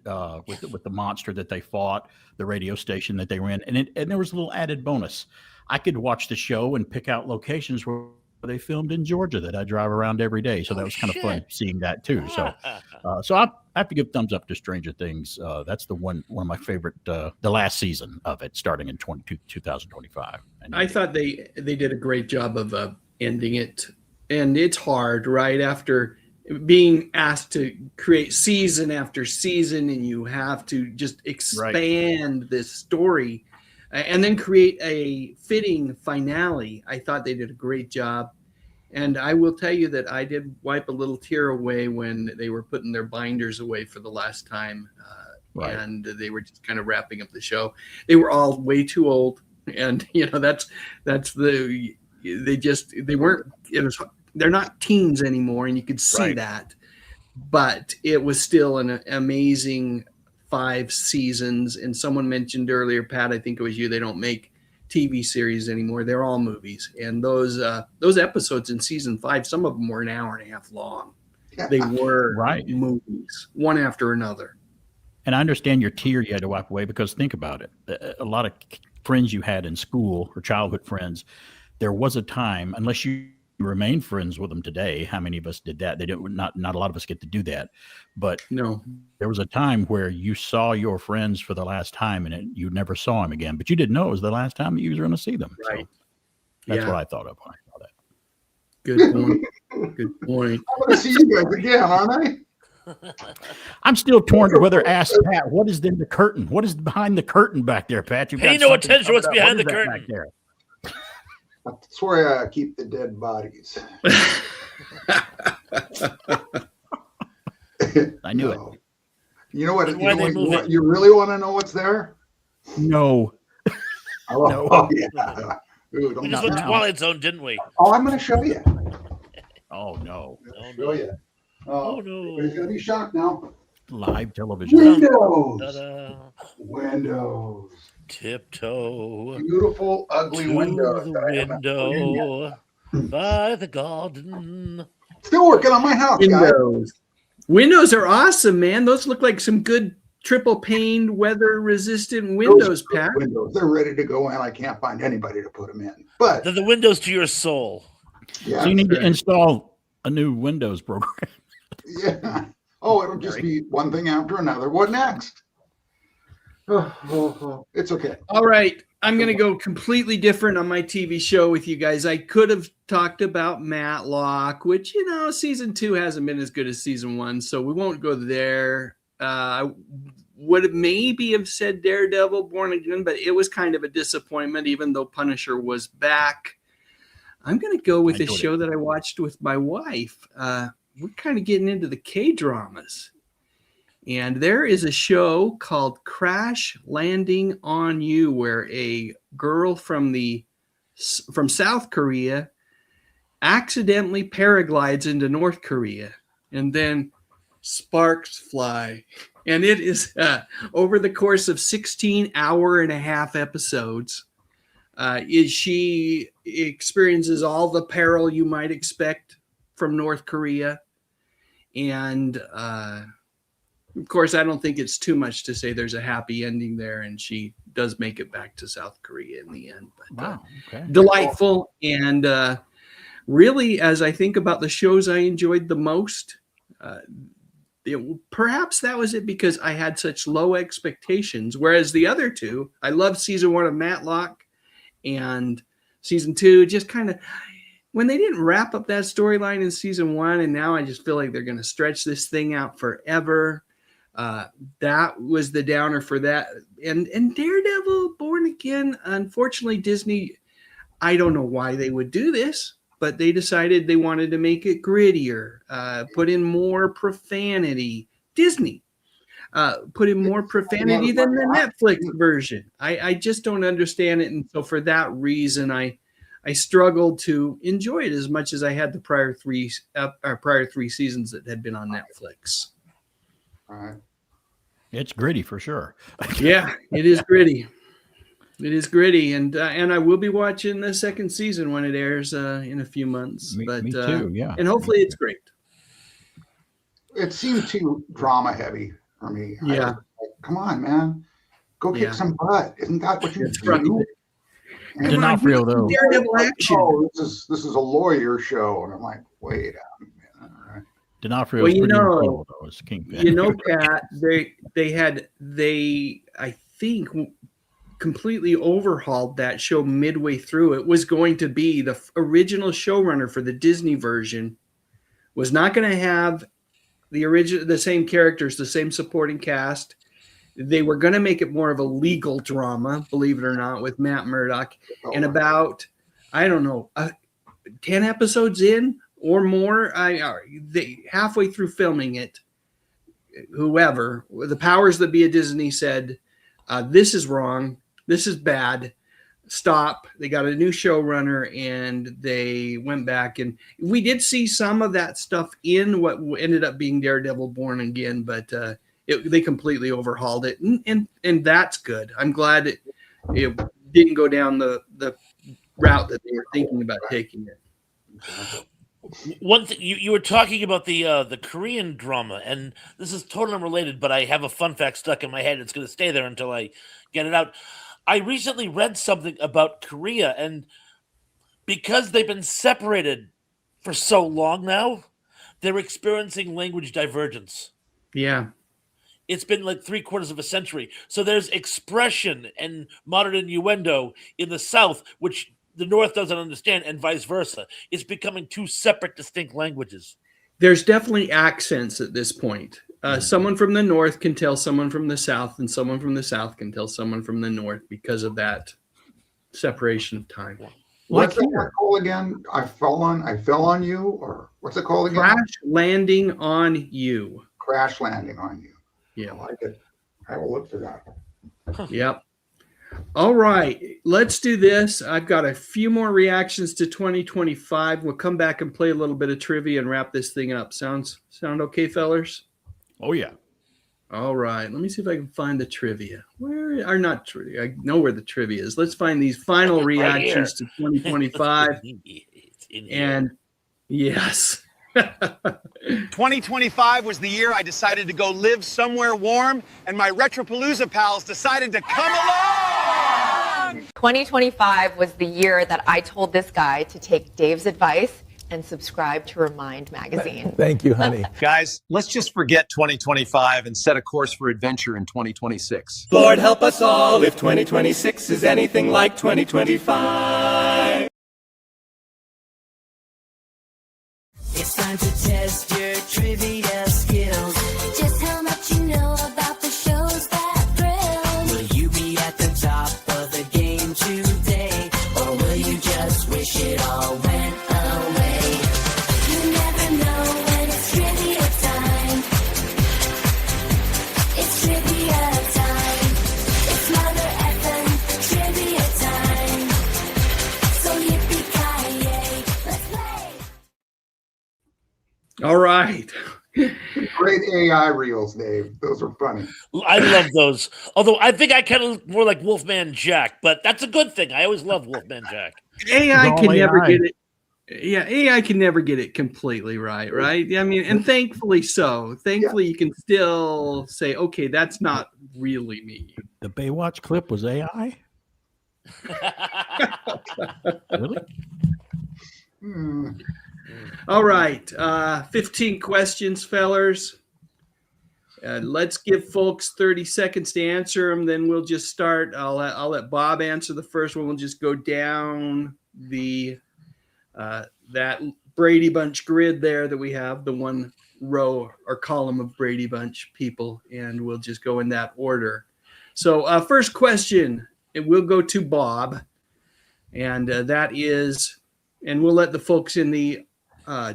with the monster that they fought, the radio station that they ran, and there was a little added bonus. I could watch the show and pick out locations where they filmed in Georgia that I drive around every day, so that was kind of fun seeing that too. So I have to give thumbs up to Stranger Things. That's the one of my favorite. The last season of it, starting in 2025. I thought they did a great job of ending it, and it's hard right after being asked to create season after season, and you have to just expand this story and then create a fitting finale. I thought they did a great job. And I will tell you that I did wipe a little tear away when they were putting their binders away for the last time. And they were just kind of wrapping up the show. They were all way too old. And, they're not teens anymore. And you could see that. But it was still an amazing 5 seasons. And someone mentioned earlier, Pat, I think it was you, they don't make TV series anymore. They're all movies. And those episodes in season 5, some of them were an hour and a half long. They were movies, one after another. And I understand your tear you had to wipe away, because think about it. A lot of friends you had in school or childhood friends, there was a time, unless you remain friends with them today. How many of us did that? Not a lot of us get to do that. But no, there was a time where you saw your friends for the last time and you never saw them again, but you didn't know it was the last time you were going to see them. Right. So that's what I thought of when I saw that. Good point. Good point. I'm going to see you guys again, aren't I? I'm still torn to whether ask Pat, what is in the curtain? What is behind the curtain back there, Pat? Pay no attention to what's behind the curtain. Back there? That's where I keep the dead bodies. I knew it. You know what? You really want to know what's there? No. Oh, yeah. Dude, we just went Twilight Zone, didn't we? Oh, I'm going to show you. Oh, no. I'll show you. Oh, no. He's going to be shocked now. Live television. Windows. Windows. Tiptoe. Beautiful, ugly window. The window by the garden. Still working on my house, Windows. Guys. Windows are awesome, man. Those look like some good triple paned, weather resistant windows, Pat. Windows. They're ready to go in. I can't find anybody to put them in. But they're the windows to your soul. Yeah, so you need to install a new Windows program. Yeah. Oh, it'll just be one thing after another. What next? It's okay. All right. I'm going to go completely different on my TV show with you guys. I could have talked about Matlock, which, season 2 hasn't been as good as season 1, so we won't go there. I would have maybe have said Daredevil, Born Again, but it was kind of a disappointment, even though Punisher was back. I'm going to go with a show that I watched with my wife. We're kind of getting into the K-dramas. And there is a show called Crash Landing on You, where a girl from South Korea accidentally paraglides into North Korea, and then sparks fly. And it is over the course of 16 hour-and-a-half episodes. She experiences all the peril you might expect from North Korea, and Of course, I don't think it's too much to say there's a happy ending there, and she does make it back to South Korea in the end. But, wow, okay. Delightful. And really, as I think about the shows I enjoyed the most, perhaps that was it because I had such low expectations. Whereas the other two, I loved season 1 of Matlock, and season 2 just kind of, when they didn't wrap up that storyline in season 1, and now I just feel like they're going to stretch this thing out forever. That was the downer for that. And Daredevil Born Again, unfortunately, Disney, I don't know why they would do this, but they decided they wanted to make it grittier, put in more profanity. Disney put in more profanity than the Netflix version. I just don't understand it. And so for that reason, I struggled to enjoy it as much as I had the prior three seasons that had been on Netflix. All right. It's gritty for sure. Yeah, it is gritty. It is gritty, and I will be watching the second season when it airs in a few months. Me too, yeah. And hopefully it's great. It seemed too drama heavy for me. Yeah. Like, come on, man. Go kick some butt. Isn't that what you do? Right. D'Onofrio, though. Daredevil action. Oh, this is a lawyer show. And I'm like, wait a minute. All right. D'Onofrio Well, is pretty incredible, though, as Kingpin. Pat, they I think completely overhauled that show midway through. It was going to be the original showrunner for the Disney version was not going to have the same characters, the same supporting cast. They were going to make it more of a legal drama, believe it or not, with Matt Murdock. And about, I don't know, 10 episodes in or more, they halfway through filming it, whoever, the powers that be at Disney said, this is wrong. This is bad. Stop. They got a new showrunner, and they went back. And we did see some of that stuff in what ended up being Daredevil Born Again, but they completely overhauled it. And that's good. I'm glad it didn't go down the route that they were thinking about taking it. One thing you were talking about the Korean drama, and this is totally unrelated, but I have a fun fact stuck in my head. It's going to stay there until I get it out. I recently read something about Korea, and because they've been separated for so long now, they're experiencing language divergence. Yeah. It's been like 3/4 of a century. So there's expression and modern innuendo in the South, which the North doesn't understand, and vice versa. It's becoming two separate, distinct languages. There's definitely accents at this point. Someone from the North can tell someone from the South, and someone from the South can tell someone from the North because of that separation of time. What's that called again? I fell on you, or what's it called again? Crash landing on you. Crash landing on you. Yeah. I like it. I will look for that. Yep. All right, let's do this. I've got a few more reactions to 2025. We'll come back and play a little bit of trivia and wrap this thing up. Sound okay, fellers? Oh, yeah. All right. Let me see if I can find the trivia. Where are not trivia? I know where the trivia is. Let's find these final reactions to 2025. And yes. 2025 was the year I decided to go live somewhere warm, and my RetroPALooza pals decided to come along! 2025 was the year that I told this guy to take Dave's advice and subscribe to Remind magazine. Thank you, honey. Guys, let's just forget 2025 and set a course for adventure in 2026. Lord help us all if 2026 is anything like 2025. It's time to test your trivia skills. Just how much you know about the shows that thrill. Will you be at the top of the game today? Or will you just wish it all went away? You never know when it's trivia time. It's trivia time. It's Mother effing trivia time. So yippee-ki-yay, let's play. All right. Great AI reels, Dave. Those are funny. I love those. Although I think I kind of look more like Wolfman Jack, but that's a good thing. I always love Wolfman Jack. AI can never get it. Yeah, AI can never get it completely right? I mean, and thankfully so. Thankfully, you can still say, okay, that's not really me. The Baywatch clip was AI? Really? All right, 15 questions, fellers. Let's give folks 30 seconds to answer them. Then we'll just start. I'll let Bob answer the first one. We'll just go down the that Brady Bunch grid there that we have, the one row or column of Brady Bunch people, and we'll just go in that order. So first question, it will go to Bob, and that is, and we'll let the folks in the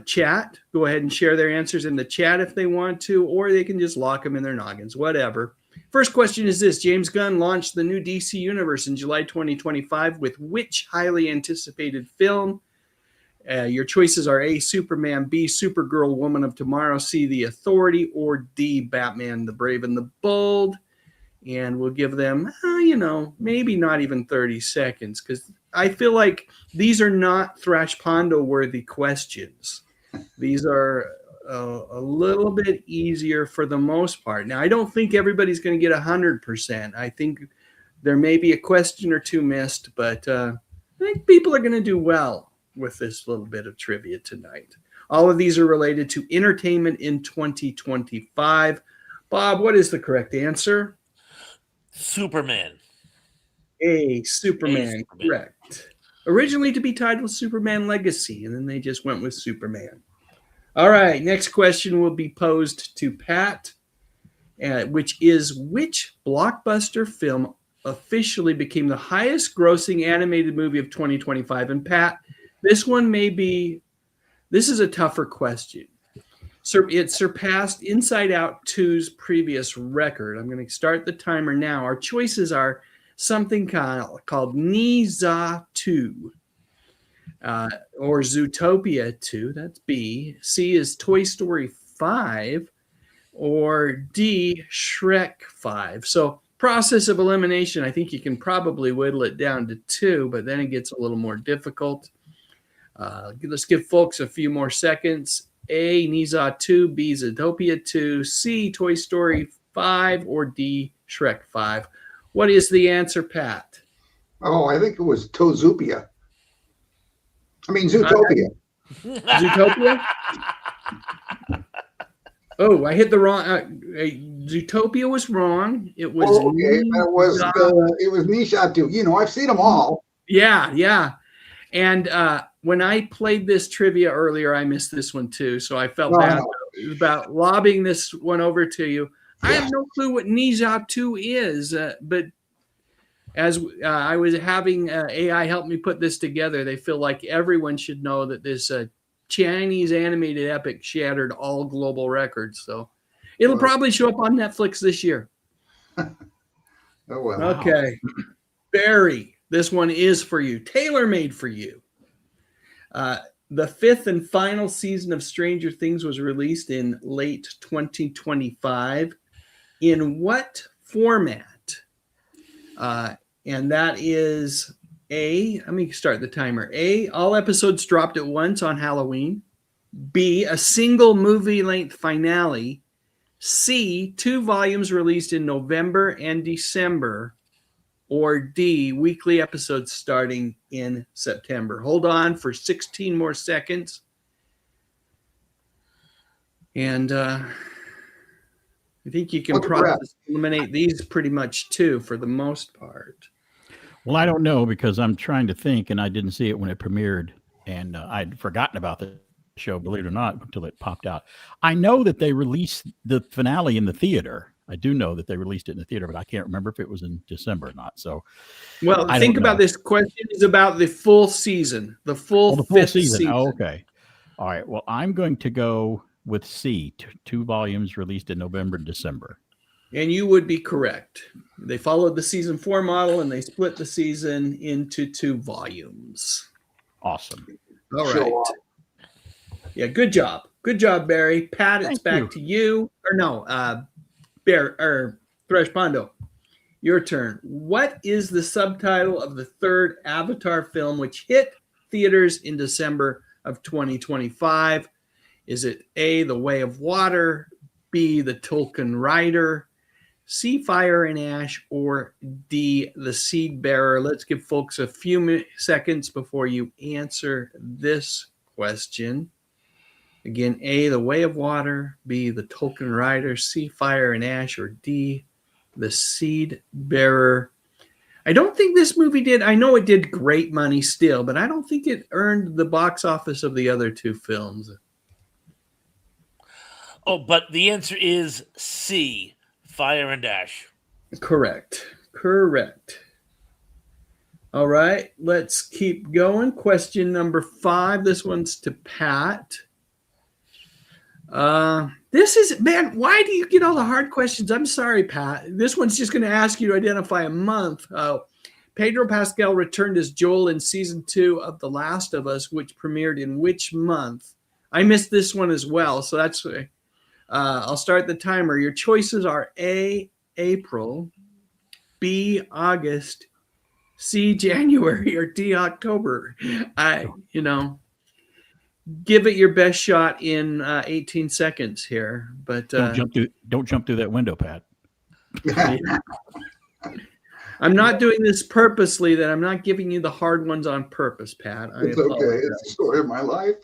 chat go ahead and share their answers in the chat if they want to, or they can just lock them in their noggins, whatever. First question is this: James Gunn launched the new DC universe in July 2025 with which highly anticipated film? Your choices are A, Superman, B, Supergirl, Woman of Tomorrow, C, The Authority, or D, Batman, the Brave and the Bold. And we'll give them, maybe not even 30 seconds, because I feel like these are not Thrash Pondo worthy questions. These are a little bit easier for the most part. Now, I don't think everybody's going to get 100%. I think there may be a question or two missed, but I think people are going to do well with this little bit of trivia tonight. All of these are related to entertainment in 2025. Bob, what is the correct answer? Superman. Superman, correct. Originally to be titled Superman Legacy, and then they just went with Superman. All right, next question will be posed to Pat, which is, which blockbuster film officially became the highest grossing animated movie of 2025? And Pat, this is a tougher question. So it surpassed Inside Out 2's previous record. I'm going to start the timer now. Our choices are something called Niza 2, or Zootopia 2. That's B. C is Toy Story 5, or D, Shrek 5. So process of elimination, I think you can probably whittle it down to 2, but then it gets a little more difficult. Let's give folks a few more seconds. A, Niza 2, B, Zootopia 2, C, Toy Story 5, or D, Shrek 5. What is the answer, Pat? Oh, I think it was Zootopia. Zootopia? Oh, I hit the wrong. Zootopia was wrong. It was. It was Nisha 2. I've seen them all. Yeah. And when I played this trivia earlier, I missed this one too. So I felt bad about lobbing this one over to you. Yeah. I have no clue what Niza 2 is, but as I was having AI help me put this together, they feel like everyone should know that this Chinese animated epic shattered all global records. So it'll probably show up on Netflix this year. Oh, well. Okay. Barry, this one is for you. Tailor-made for you. The fifth and final season of Stranger Things was released in late 2025. In what format? And that is A, let me start the timer. A, all episodes dropped at once on Halloween. B, a single movie-length finale. C, 2 volumes released in November and December. Or D, weekly episodes starting in September. Hold on for 16 more seconds. And I think you can probably eliminate these pretty much too for the most part. Well, I don't know because I'm trying to think, and I didn't see it when it premiered, and I'd forgotten about the show, believe it or not, until it popped out. I know that they released the finale in the theater. I do know that they released it in the theater, but I can't remember if it was in December or not. So, well, think about this question is about the full season, the full fifth season. Oh, okay. All right. Well, I'm going to go with C, 2 volumes released in November and December. And you would be correct. They followed the season 4 model and they split the season into 2 volumes. Awesome. All right. Yeah, good job. Good job, Barry. Pat, it's back to you. Or no, Thresh Pondo, your turn. What is the subtitle of the 3rd Avatar film, which hit theaters in December of 2025? Is it A, The Way of Water, B, The Tolkien Rider, C, Fire and Ash, or D, The Seed Bearer? Let's give folks a few seconds before you answer this question. Again, A, The Way of Water, B, The Tolkien Rider, C, Fire and Ash, or D, The Seed Bearer. I don't think this movie did. I know it did great money still, but I don't think it earned the box office of the other two films. Oh, but the answer is C, Fire and Ash. Correct. All right, let's keep going. Question number 5. This one's to Pat. This is, man, why do you get all the hard questions? I'm sorry, Pat. This one's just going to ask you to identify a month. Pedro Pascal returned as Joel in season 2 of The Last of Us, which premiered in which month? I missed this one as well, so that's I'll start the timer. Your choices are A, April, B, August, C, January, or D, October. Give it your best shot in 18 seconds here. But don't jump through that window, Pat. I'm not doing this purposely. That I'm not giving you the hard ones on purpose, Pat. It's okay. It's the story of my life.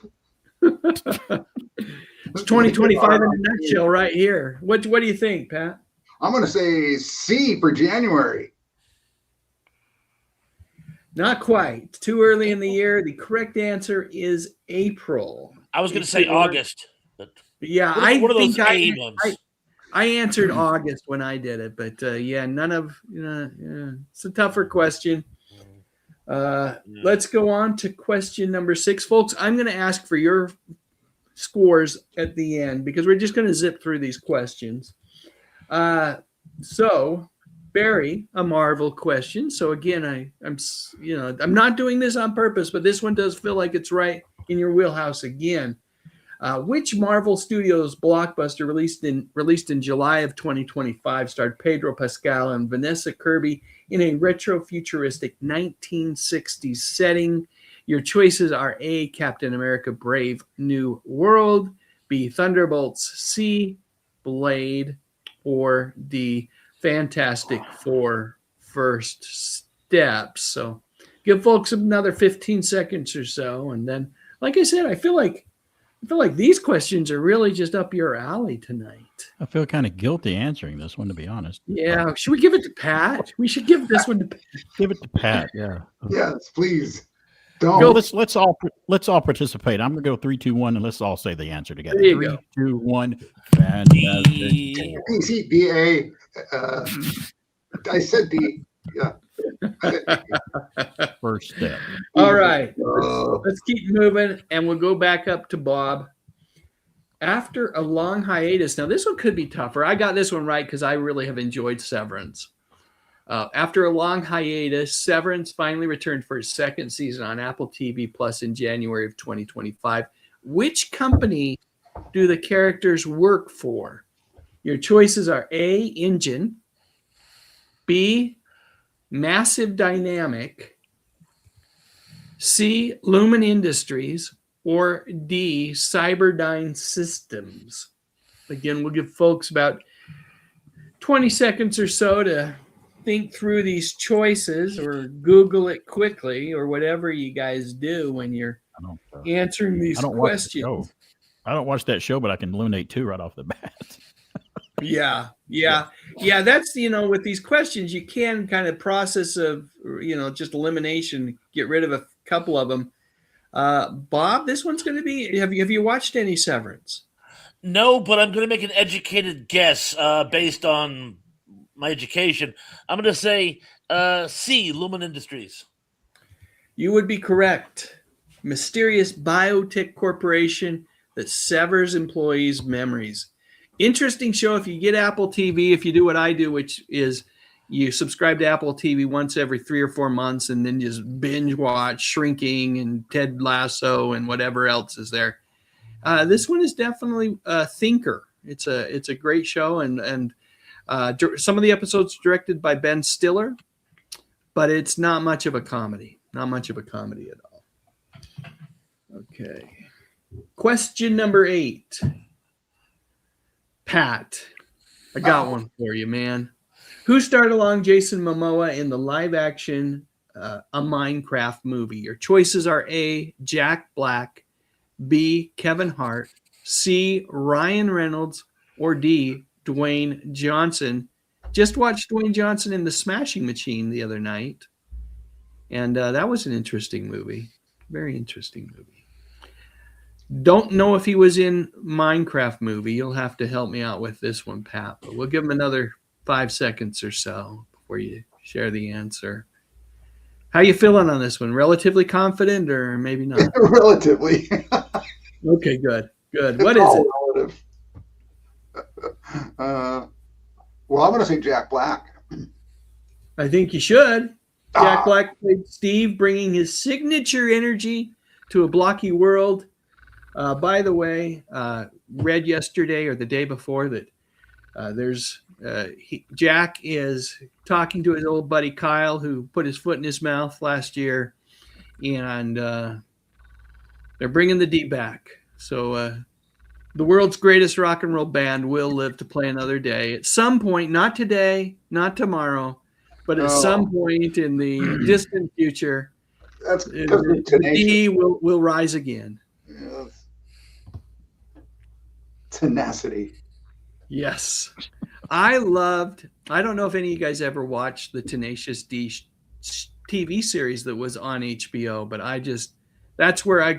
It's 2025 in a nutshell right here. What do you think, Pat? I'm going to say C for January. Not quite. Too early in the year. The correct answer is April. I was going to say August. But yeah, one of those A ones. I answered August when I did it, but none of it's a tougher question. Let's go on to question number 6, folks. I'm going to ask for your scores at the end because we're just going to zip through these questions. So, Barry, a Marvel question. So again, I'm not doing this on purpose, but this one does feel like it's right in your wheelhouse again. Which Marvel Studios blockbuster released in July of 2025 starred Pedro Pascal and Vanessa Kirby in a retro-futuristic 1960s setting? Your choices are A, Captain America Brave New World, B, Thunderbolts, C, Blade, or D, Fantastic Four First Steps. So give folks another 15 seconds or so. And then, like I said, I feel like these questions are really just up your alley tonight. I feel kind of guilty answering this one, to be honest. Yeah. Should we give it to Pat? We should give this one to Pat. Give it to Pat. Yeah. Yes, please. Don't. Go, let's all participate. I'm gonna go 3, 2, 1, and let's all say the answer together. There you 3, go. 2, 1. Fantastic. D-A. I said D. Yeah. First step. All right. Let's keep moving, and we'll go back up to Bob. After a long hiatus, now this one could be tougher. I got this one right because I really have enjoyed Severance. After a long hiatus, Severance finally returned for its second season on Apple TV Plus in January of 2025. Which company do the characters work for? Your choices are A, Engine, B, Massive Dynamic, C, Lumen Industries, or D, Cyberdyne Systems. Again, we'll give folks about 20 seconds or so to think through these choices or Google it quickly or whatever you guys do when you're answering these questions. I don't watch that show, but I can eliminate 2 right off the bat. Yeah. That's, with these questions, you can kind of process of, just elimination, get rid of a couple of them. Bob, this one's going to be, have you watched any Severance? No, but I'm going to make an educated guess based on my education. I'm going to say C, Lumen Industries. You would be correct. Mysterious biotech corporation that severs employees' memories. Interesting show. If you get Apple TV, if you do what I do, which is you subscribe to Apple TV once every 3 or 4 months and then just binge watch Shrinking and Ted Lasso and whatever else is there. This one is definitely a thinker. It's a great show, and some of the episodes directed by Ben Stiller, but it's not much of a comedy. Not much of a comedy at all. Okay. Question number 8. Pat, I got one for you, man. Who starred along Jason Momoa in the live-action A Minecraft movie? Your choices are A, Jack Black, B, Kevin Hart, C, Ryan Reynolds, or D, Dwayne Johnson. Just watched Dwayne Johnson in The Smashing Machine the other night, and that was an interesting movie. Very interesting movie. Don't know if he was in Minecraft movie. You'll have to help me out with this one, Pat, but we'll give him another 5 seconds or so before you share the answer. How you feeling on this one? Relatively confident or maybe not? Relatively. Okay, good. What is it? Relative. Well, I'm going to say Jack Black. I think you should. Jack Black played Steve, bringing his signature energy to a blocky world. By the way, read yesterday or the day before that Jack is talking to his old buddy Kyle, who put his foot in his mouth last year, and they're bringing the D back. So the world's greatest rock and roll band will live to play another day at some point, not today, not tomorrow, but at some point in the distant future. That's the D will rise again. Yes. Tenacity. Yes. I don't know if any of you guys ever watched the Tenacious D TV series that was on HBO, but that's where I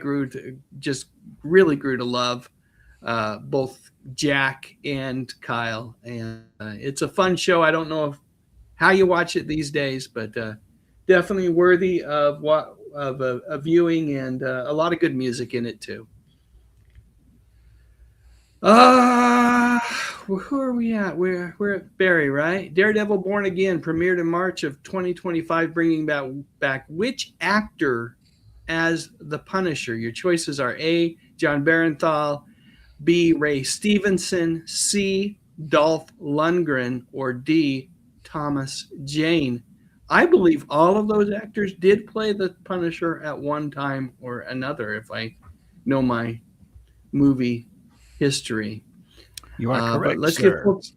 really grew to love both Jack and Kyle. And it's a fun show. I don't know how you watch it these days, but definitely worthy of a viewing, and a lot of good music in it too. Who are we at? We're at Barry, right? Daredevil Born Again premiered in March of 2025, bringing back which actor as the Punisher? Your choices are A, John Barenthal, B, Ray Stevenson, C, Dolph Lundgren, or D, Thomas Jane. I believe all of those actors did play the Punisher at one time or another, if I know my movie history. You are correct, but let's sir. give folks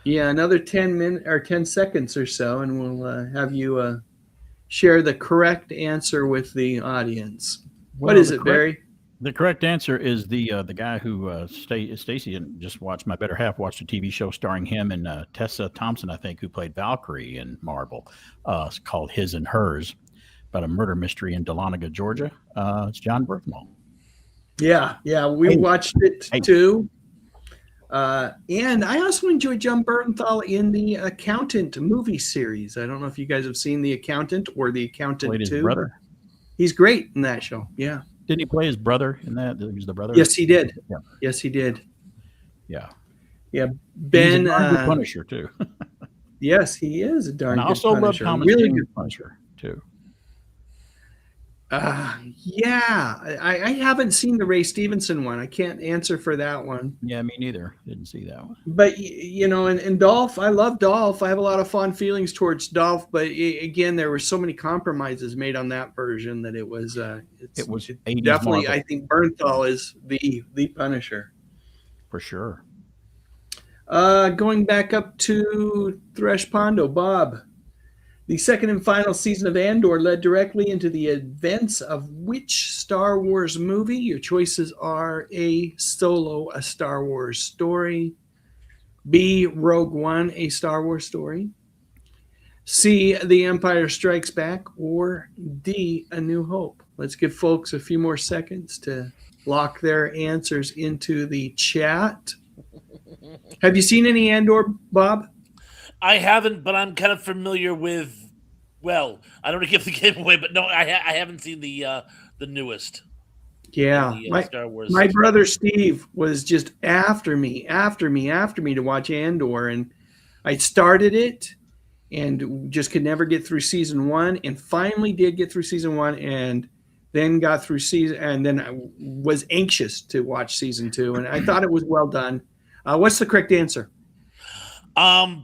another 10 seconds or so, and we'll have you share the correct answer with the audience. What is it, Barry? The correct answer is the guy who Stacy just watched. My better half watched a TV show starring him and Tessa Thompson, I think, who played Valkyrie in Marvel. It's called His and Hers, about a murder mystery in Dahlonega, Georgia. It's John Bernthal. Yeah, we watched it too. And I also enjoyed John Bernthal in the Accountant movie series. I don't know if you guys have seen The Accountant or The Accountant 2. His brother. He's great in that show. Yeah. Didn't he play his brother in that? He was the brother? Yes, he did. Yeah. Yes, he did. Yeah. Yeah. Ben. He's a darn good Punisher, too. Yes, he is a darn good Punisher. I also love Thomas really Jane good Punisher, too. I haven't seen the Ray Stevenson one. I can't answer for that one. Yeah, me neither. Didn't see that one. But and Dolph, I love Dolph. I have a lot of fond feelings towards Dolph. But again, there were so many compromises made on that version that it was definitely. Marvel. I think Bernthal is the Punisher for sure. Going back up to Thresh Pondo, Bob. The second and final season of Andor led directly into the events of which Star Wars movie? Your choices are A, Solo, a Star Wars story, B, Rogue One, a Star Wars story, C, The Empire Strikes Back, or D, A New Hope. Let's give folks a few more seconds to lock their answers into the chat. Have you seen any Andor, Bob? I haven't, but I'm kind of familiar with. Well, I don't want to give the game away, but no, I haven't seen the newest. Yeah, Star Wars. My brother Steve was just after me to watch Andor, and I started it and just could never get through season 1, and finally did get through season 1, and then got through and then I was anxious to watch season 2, and I thought it was well done. What's the correct answer?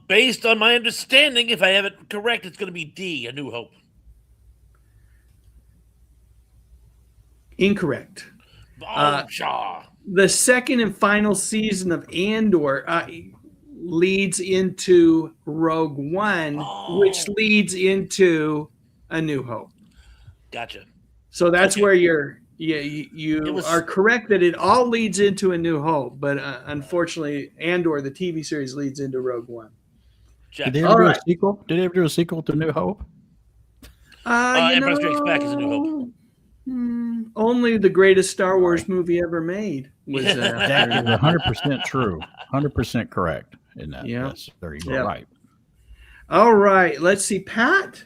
Based on my understanding, if I have it correct, it's going to be D, A New Hope. Incorrect. Shaw. The second and final season of Andor leads into Rogue One, which leads into A New Hope. Gotcha. So that's Okay. where you are correct that it all leads into A New Hope, but unfortunately, Andor, the TV series, leads into Rogue One. Did they ever do a sequel? Did they ever do a sequel to New Hope? Empire Strikes Back is A New Hope. Only the greatest Star Wars movie ever made was That is 100% true. 100% correct in that. Yeah. Yes, there you go. Yeah. Right. All right, let's see, Pat.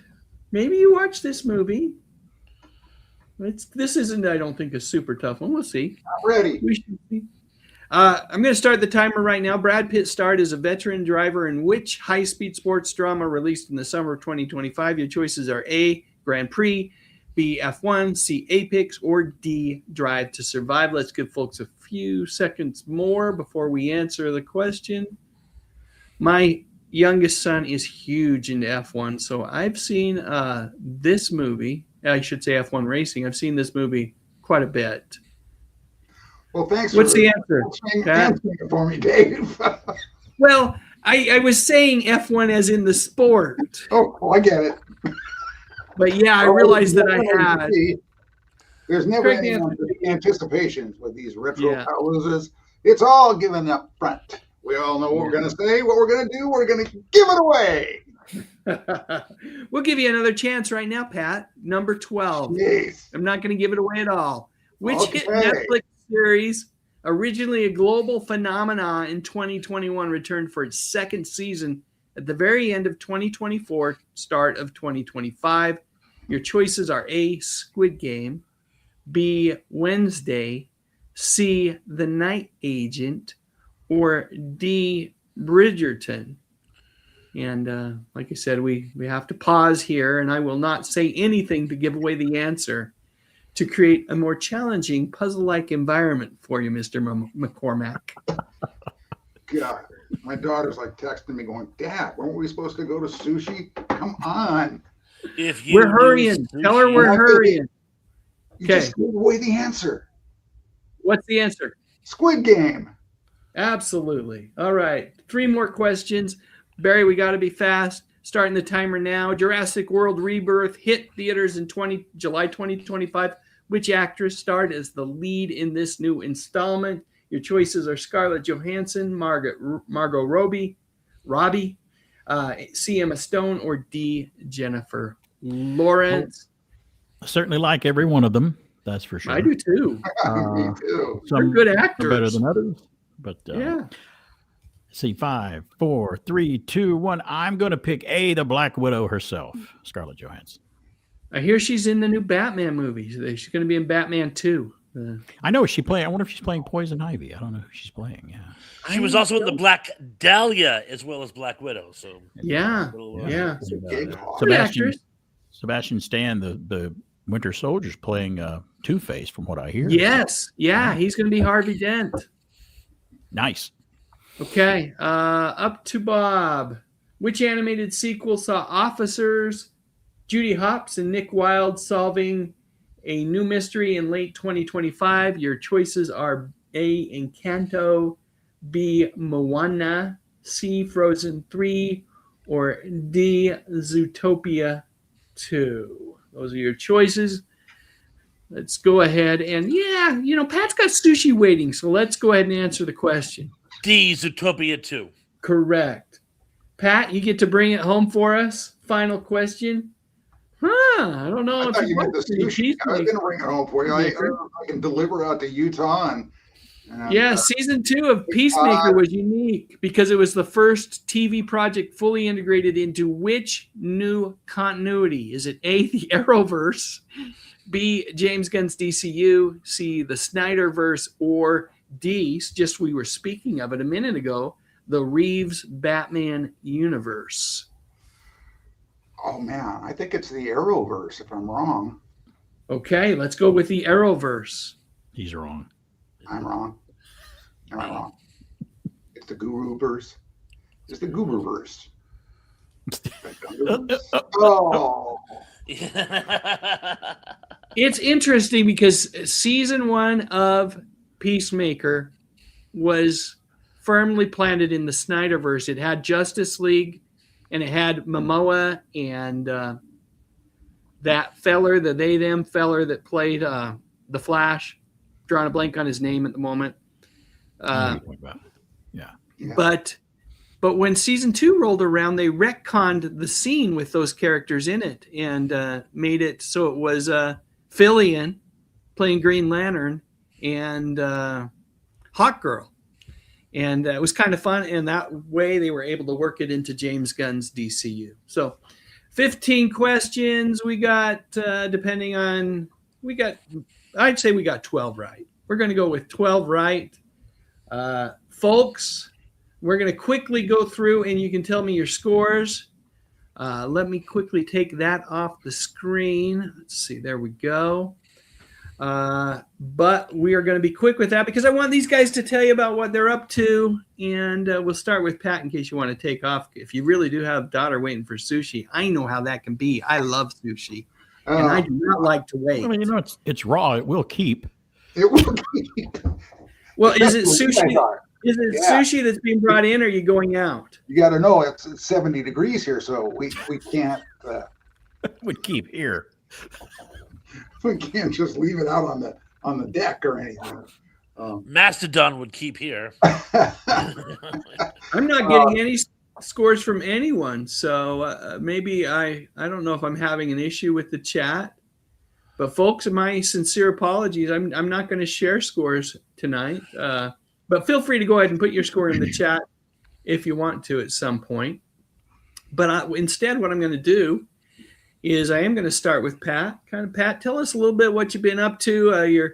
Maybe you watched this movie. This isn't, I don't think, a super tough one. We'll see. Not ready. We should see. I'm going to start the timer right now. Brad Pitt starred as a veteran driver in which high-speed sports drama released in the summer of 2025? Your choices are A, Grand Prix, B, F1, C, Apex, or D, Drive to Survive. Let's give folks a few seconds more before we answer the question. My youngest son is huge into F1, so I've seen this movie. I should say F1 racing. I've seen this movie quite a bit. Well, thanks. What's the answer? Answering it for me, Dave. Well, I was saying F1 as in the sport. Oh, I get it. But yeah, I realized that I had. There's never any anticipations with these RetroPALoozas. It's all given up front. We all know what we're going to say, what we're going to do. We're going to give it away. We'll give you another chance right now, Pat. Number 12. Yes. I'm not going to give it away at all. Which hit Okay. Netflix series, originally a global phenomenon in 2021, returned for its second season at the very end of 2024, start of 2025? Your choices are A, Squid Game, B, Wednesday, C, The Night Agent, or D, Bridgerton. And like I said, we have to pause here, and I will not say anything to give away the answer to create a more challenging puzzle-like environment for you, Mr. McCormack. God, my daughter's like texting me going, Dad, weren't we supposed to go to sushi? Come on. We're hurrying. Tell her we're hurrying. You just gave away the answer. What's the answer? Squid Game. Absolutely. All right. 3 more questions. Barry, we got to be fast. Starting the timer now. Jurassic World Rebirth hit theaters in July 2025. Which actress starred as the lead in this new installment? Your choices are Scarlett Johansson, Margot Robbie, C, Emma Stone, or D, Jennifer Lawrence. I certainly like every one of them. That's for sure. I do too. Me too. They're good actors. Are better than others. But yeah. See, 5, 4, 3, 2, 1. I'm going to pick A, the Black Widow herself, Scarlett Johansson. I hear she's in the new Batman movie. She's going to be in Batman 2. I know. Is she playing? I wonder if she's playing Poison Ivy. I don't know who she's playing. Yeah. She was also in the Black Dahlia as well as Black Widow. So yeah. Sebastian Stan, the Winter Soldier's playing Two-Face, from what I hear. Yes. Yeah. He's going to be Harvey Dent. Nice. Okay. Up to Bob. Which animated sequel saw officers Judy Hopps and Nick Wilde solving a new mystery in late 2025? Your choices are A, Encanto, B, Moana, C, Frozen 3, or D, Zootopia 2. Those are your choices. Let's go ahead and, Pat's got sushi waiting, so let's go ahead and answer the question. D, Zootopia 2. Correct. Pat, you get to bring it home for us. Final question. I don't know. I thought you meant the sushi. I was going to bring it home for you. I can deliver out to Utah. And season 2 of Peacemaker was unique because it was the first TV project fully integrated into which new continuity? Is it A, the Arrowverse, B, James Gunn's DCU, C, the Snyderverse, or D, just we were speaking of it a minute ago, the Reeves Batman universe? Oh, man, I think it's the Arrowverse, if I'm wrong. Okay, let's go with the Arrowverse. He's wrong. I'm wrong. Am I wrong? It's the Guruverse. It's the Gooberverse. Oh. It's interesting because season 1 of Peacemaker was firmly planted in the Snyderverse. It had Justice League, and it had Momoa and that feller, the they-them feller that played the Flash. Drawing a blank on his name at the moment. Yeah. But when season 2 rolled around, they retconned the scene with those characters in it and made it so it was Fillion playing Green Lantern and Hawkgirl. And it was kind of fun. And that way they were able to work it into James Gunn's DCU. So 15 questions we got, I'd say we got 12 right. We're going to go with 12 right. Folks, we're going to quickly go through and you can tell me your scores. Let me quickly take that off the screen. Let's see. There we go. But we are going to be quick with that because I want these guys to tell you about what they're up to. And we'll start with Pat in case you want to take off. If you really do have a daughter waiting for sushi, I know how that can be. I love sushi. And I do not like to wait. I mean, it's raw. It will keep. It will keep. Well, is it sushi? Is it sushi that's being brought in, or are you going out? You got to know it's 70 degrees here, so we can't. Would keep here. We can't just leave it out on the deck or anything. Mastodon would keep here. I'm not getting any scores from anyone, so maybe I don't know if I'm having an issue with the chat. But folks, my sincere apologies. I'm not going to share scores tonight. But feel free to go ahead and put your score in the chat if you want to at some point. But instead, what I'm going to do is I am going to start with Pat. Pat, tell us a little bit what you've been up to.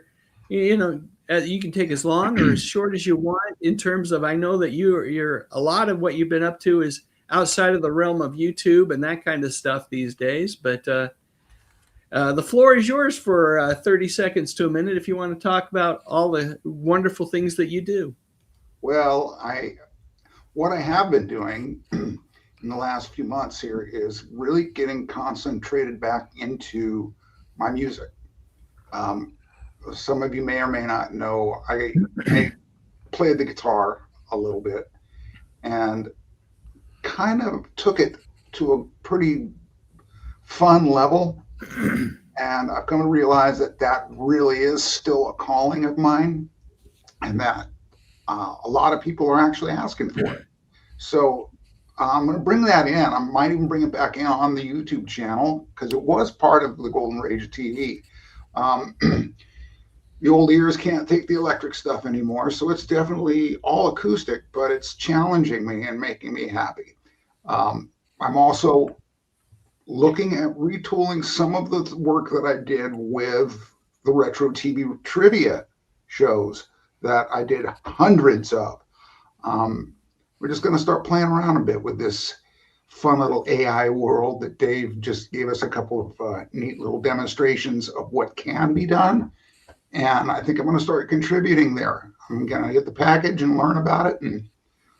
You can take as long or as short as you want in terms of, I know that you're a lot of what you've been up to is outside of the realm of YouTube and that kind of stuff these days. But the floor is yours for 30 seconds to a minute if you want to talk about all the wonderful things that you do. Well, what I have been doing in the last few months here is really getting concentrated back into my music. Some of you may or may not know, I played the guitar a little bit and kind of took it to a pretty fun level. And I've come to realize that really is still a calling of mine and that a lot of people are actually asking for it. So I'm going to bring that in. I might even bring it back in on the YouTube channel because it was part of the golden age of TV. The old ears can't take the electric stuff anymore, so it's definitely all acoustic, but it's challenging me and making me happy. I'm also looking at retooling some of the work that I did with the retro TV trivia shows that I did hundreds of. We're just going to start playing around a bit with this fun little AI world that Dave just gave us a couple of neat little demonstrations of what can be done. And I think I'm going to start contributing there. I'm going to get the package and learn about it. And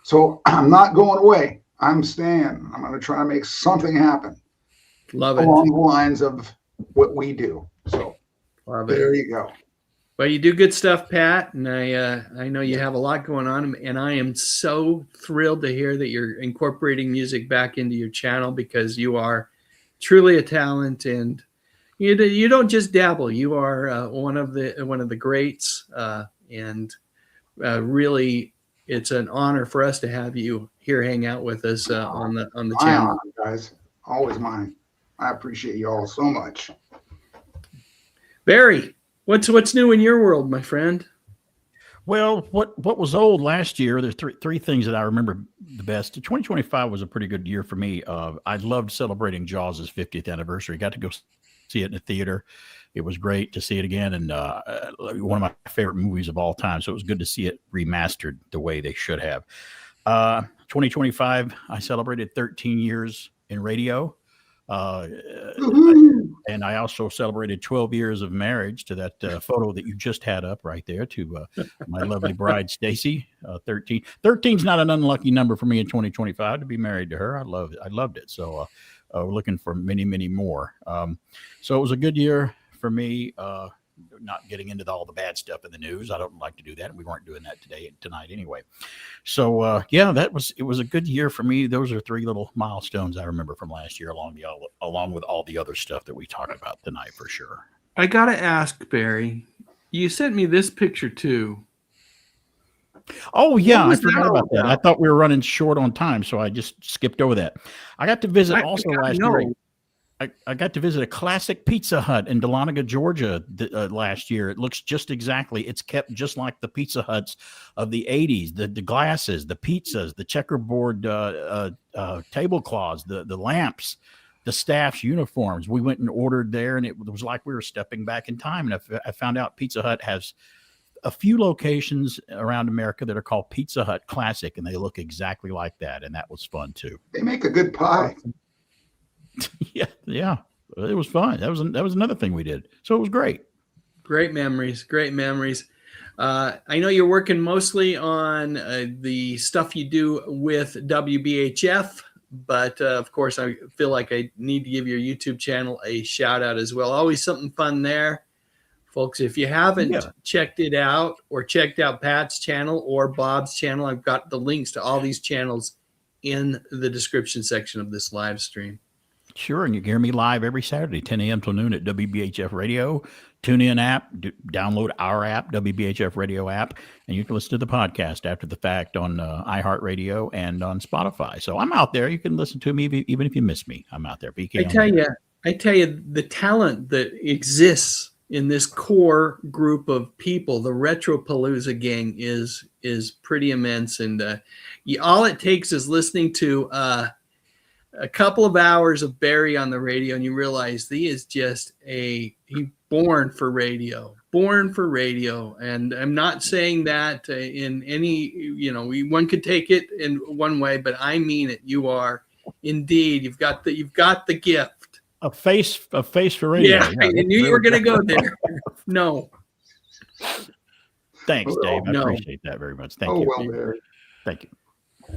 so I'm not going away. I'm staying. I'm going to try to make something happen. Love it. Along the lines of what we do. So there you go. Well, you do good stuff, Pat, and I know you have a lot going on, and I am so thrilled to hear that you're incorporating music back into your channel because you are truly a talent, and you don't just dabble. You are one of the greats, and really, it's an honor for us to have you here hang out with us on the channel. Honor, guys, always mine. I appreciate you all so much. Barry, what's new in your world, my friend? Well, what was old last year? There's three things that I remember the best. 2025 was a pretty good year for me. I loved celebrating Jaws' 50th anniversary. Got to go see it in the theater. It was great to see it again, and one of my favorite movies of all time. So it was good to see it remastered the way they should have. 2025, I celebrated 13 years in radio. And I also celebrated 12 years of marriage to that photo that you just had up right there to my lovely bride, Stacy. 13. 13's not an unlucky number for me in 2025 to be married to her. I loved it. So we're looking for many, many more. So it was a good year for me. Not getting into all the bad stuff in the news. I don't like to do that, and we weren't doing that tonight anyway. So yeah, it was a good year for me. Those are 3 little milestones I remember from last year, along with all the other stuff that we talked about tonight for sure. I gotta ask, Barry, you sent me this picture too. Oh yeah, I forgot about that. I thought we were running short on time, so I just skipped over that. I got to visit last year. I got to visit a classic Pizza Hut in Dahlonega, Georgia last year. It looks just exactly. It's kept just like the Pizza Huts of the 80s. The glasses, the pizzas, the checkerboard tablecloths, the lamps, the staff's uniforms. We went and ordered there, and it was like we were stepping back in time. And I found out Pizza Hut has a few locations around America that are called Pizza Hut Classic, and they look exactly like that. And that was fun too. They make a good pie. Yeah, it was fun. That was another thing we did. So it was great. Great memories. I know you're working mostly on the stuff you do with WBHF, but of course, I feel like I need to give your YouTube channel a shout out as well. Always something fun there. Folks, if you haven't checked it out or checked out Pat's channel or Bob's channel, I've got the links to all these channels in the description section of this live stream. Sure, and you hear me live every Saturday, 10 a.m. till noon at WBHF Radio. TuneIn app, download our app, WBHF Radio app, and you can listen to the podcast after the fact on iHeartRadio and on Spotify. So I'm out there. You can listen to me even if you miss me. I'm out there. I tell you, the talent that exists in this core group of people, the RetroPALooza gang, is pretty immense. And all it takes is listening to a couple of hours of Barry on the radio, and you realize he is just he born for radio. And I'm not saying that in any, one could take it in one way, but I mean it. You are indeed, you've got the gift. A face for radio. Yeah, I knew you were going to go there. No. Thanks, Dave. I appreciate that very much. Thank you. Well, Barry. Thank you.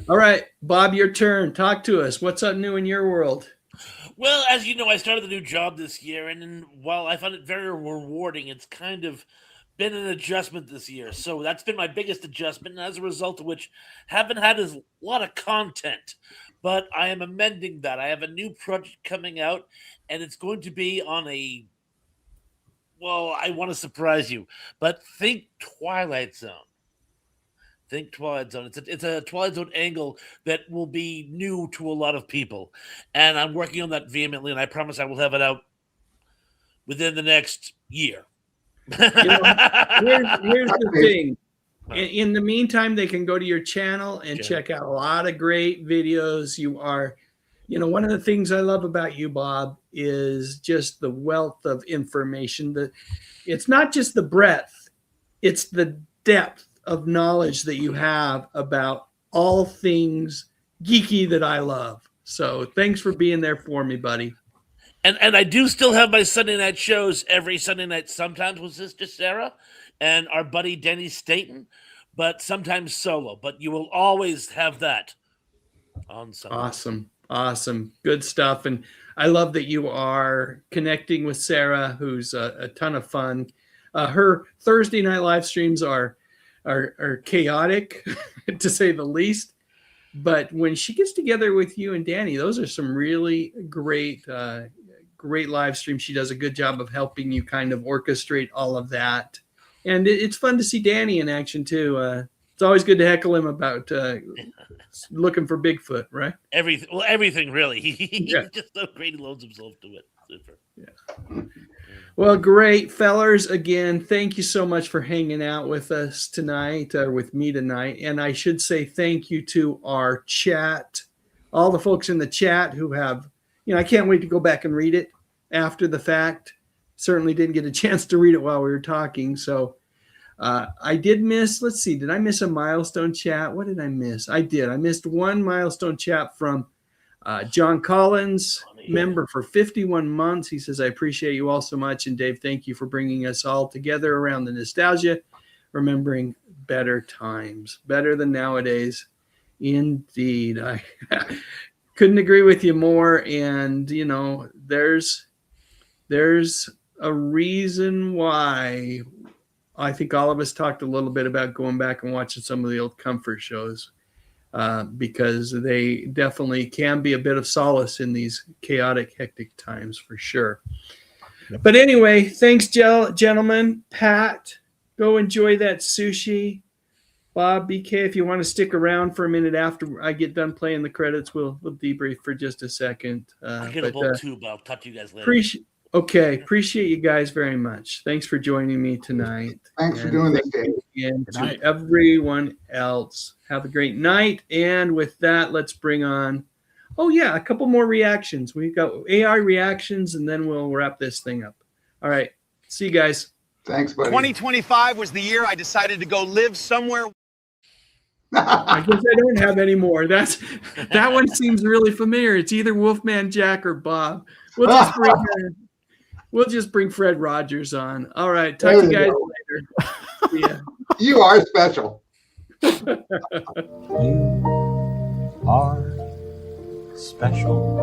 All right, Bob, your turn. Talk to us. What's up new in your world? Well, as you know, I started the new job this year, and while I found it very rewarding, it's kind of been an adjustment this year. So that's been my biggest adjustment, and as a result of which, haven't had a lot of content. But I am amending that. I have a new project coming out, and it's going to be on I want to surprise you, but think Twilight Zone. Think Twilight Zone. It's a Twilight Zone angle that will be new to a lot of people. And I'm working on that vehemently, and I promise I will have it out within the next year. Here's the thing. In the meantime, they can go to your channel and check out a lot of great videos. You are, one of the things I love about you, Bob, is just the wealth of information. It's not just the breadth, it's the depth of knowledge that you have about all things geeky that I love. So thanks for being there for me, buddy. And I do still have my Sunday night shows every Sunday night, sometimes with Sister Sarah and our buddy Denny Staten, but sometimes solo. But you will always have that on Sunday. Awesome. Good stuff. And I love that you are connecting with Sarah, who's a ton of fun. Her Thursday night live streams are chaotic, to say the least. But when she gets together with you and Danny, those are some really great live streams. She does a good job of helping you kind of orchestrate all of that. And it's fun to see Danny in action too. It's always good to heckle him about looking for Bigfoot, right? Everything really. He's just so great. He loads himself to it. Super. Yeah. Well, great, fellers. Again, thank you so much for hanging out with us tonight, with me tonight. And I should say thank you to our chat, all the folks in the chat who have, I can't wait to go back and read it after the fact. Certainly didn't get a chance to read it while we were talking. So I did miss, did I miss a milestone chat? What did I miss? I did. I missed one milestone chat from John Collins, member for 51 months. He says, I appreciate you all so much. And Dave, thank you for bringing us all together around the nostalgia, remembering better times, better than nowadays. Indeed. I couldn't agree with you more. And, there's a reason why I think all of us talked a little bit about going back and watching some of the old comfort shows, because they definitely can be a bit of solace in these chaotic, hectic times for sure. But anyway, thanks, gentlemen. Pat, go enjoy that sushi. Bob, BK, if you want to stick around for a minute after I get done playing the credits, we'll debrief for just a second. I get a bolt too, but I'll talk to you guys later. Appreciate you guys very much. Thanks for joining me tonight. Thanks for doing this, Dave. And to everyone else, have a great night. And with that, let's bring on, a couple more reactions. We've got AI reactions, and then we'll wrap this thing up. All right. See you guys. Thanks, buddy. 2025 was the year I decided to go live somewhere. I guess I don't have any more. That one seems really familiar. It's either Wolfman Jack or Bob. We'll just bring Fred Rogers on. All right. Talk to you guys later. See ya. You are special. You are special.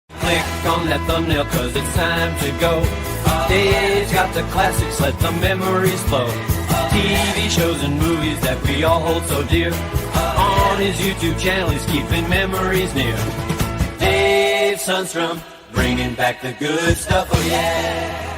Click on that thumbnail cause it's time to go. Dave's got the classics, let the memories flow. TV shows and movies that we all hold so dear. On his YouTube channel he's keeping memories near. Dave Sundstrom, bringing back the good stuff, oh yeah.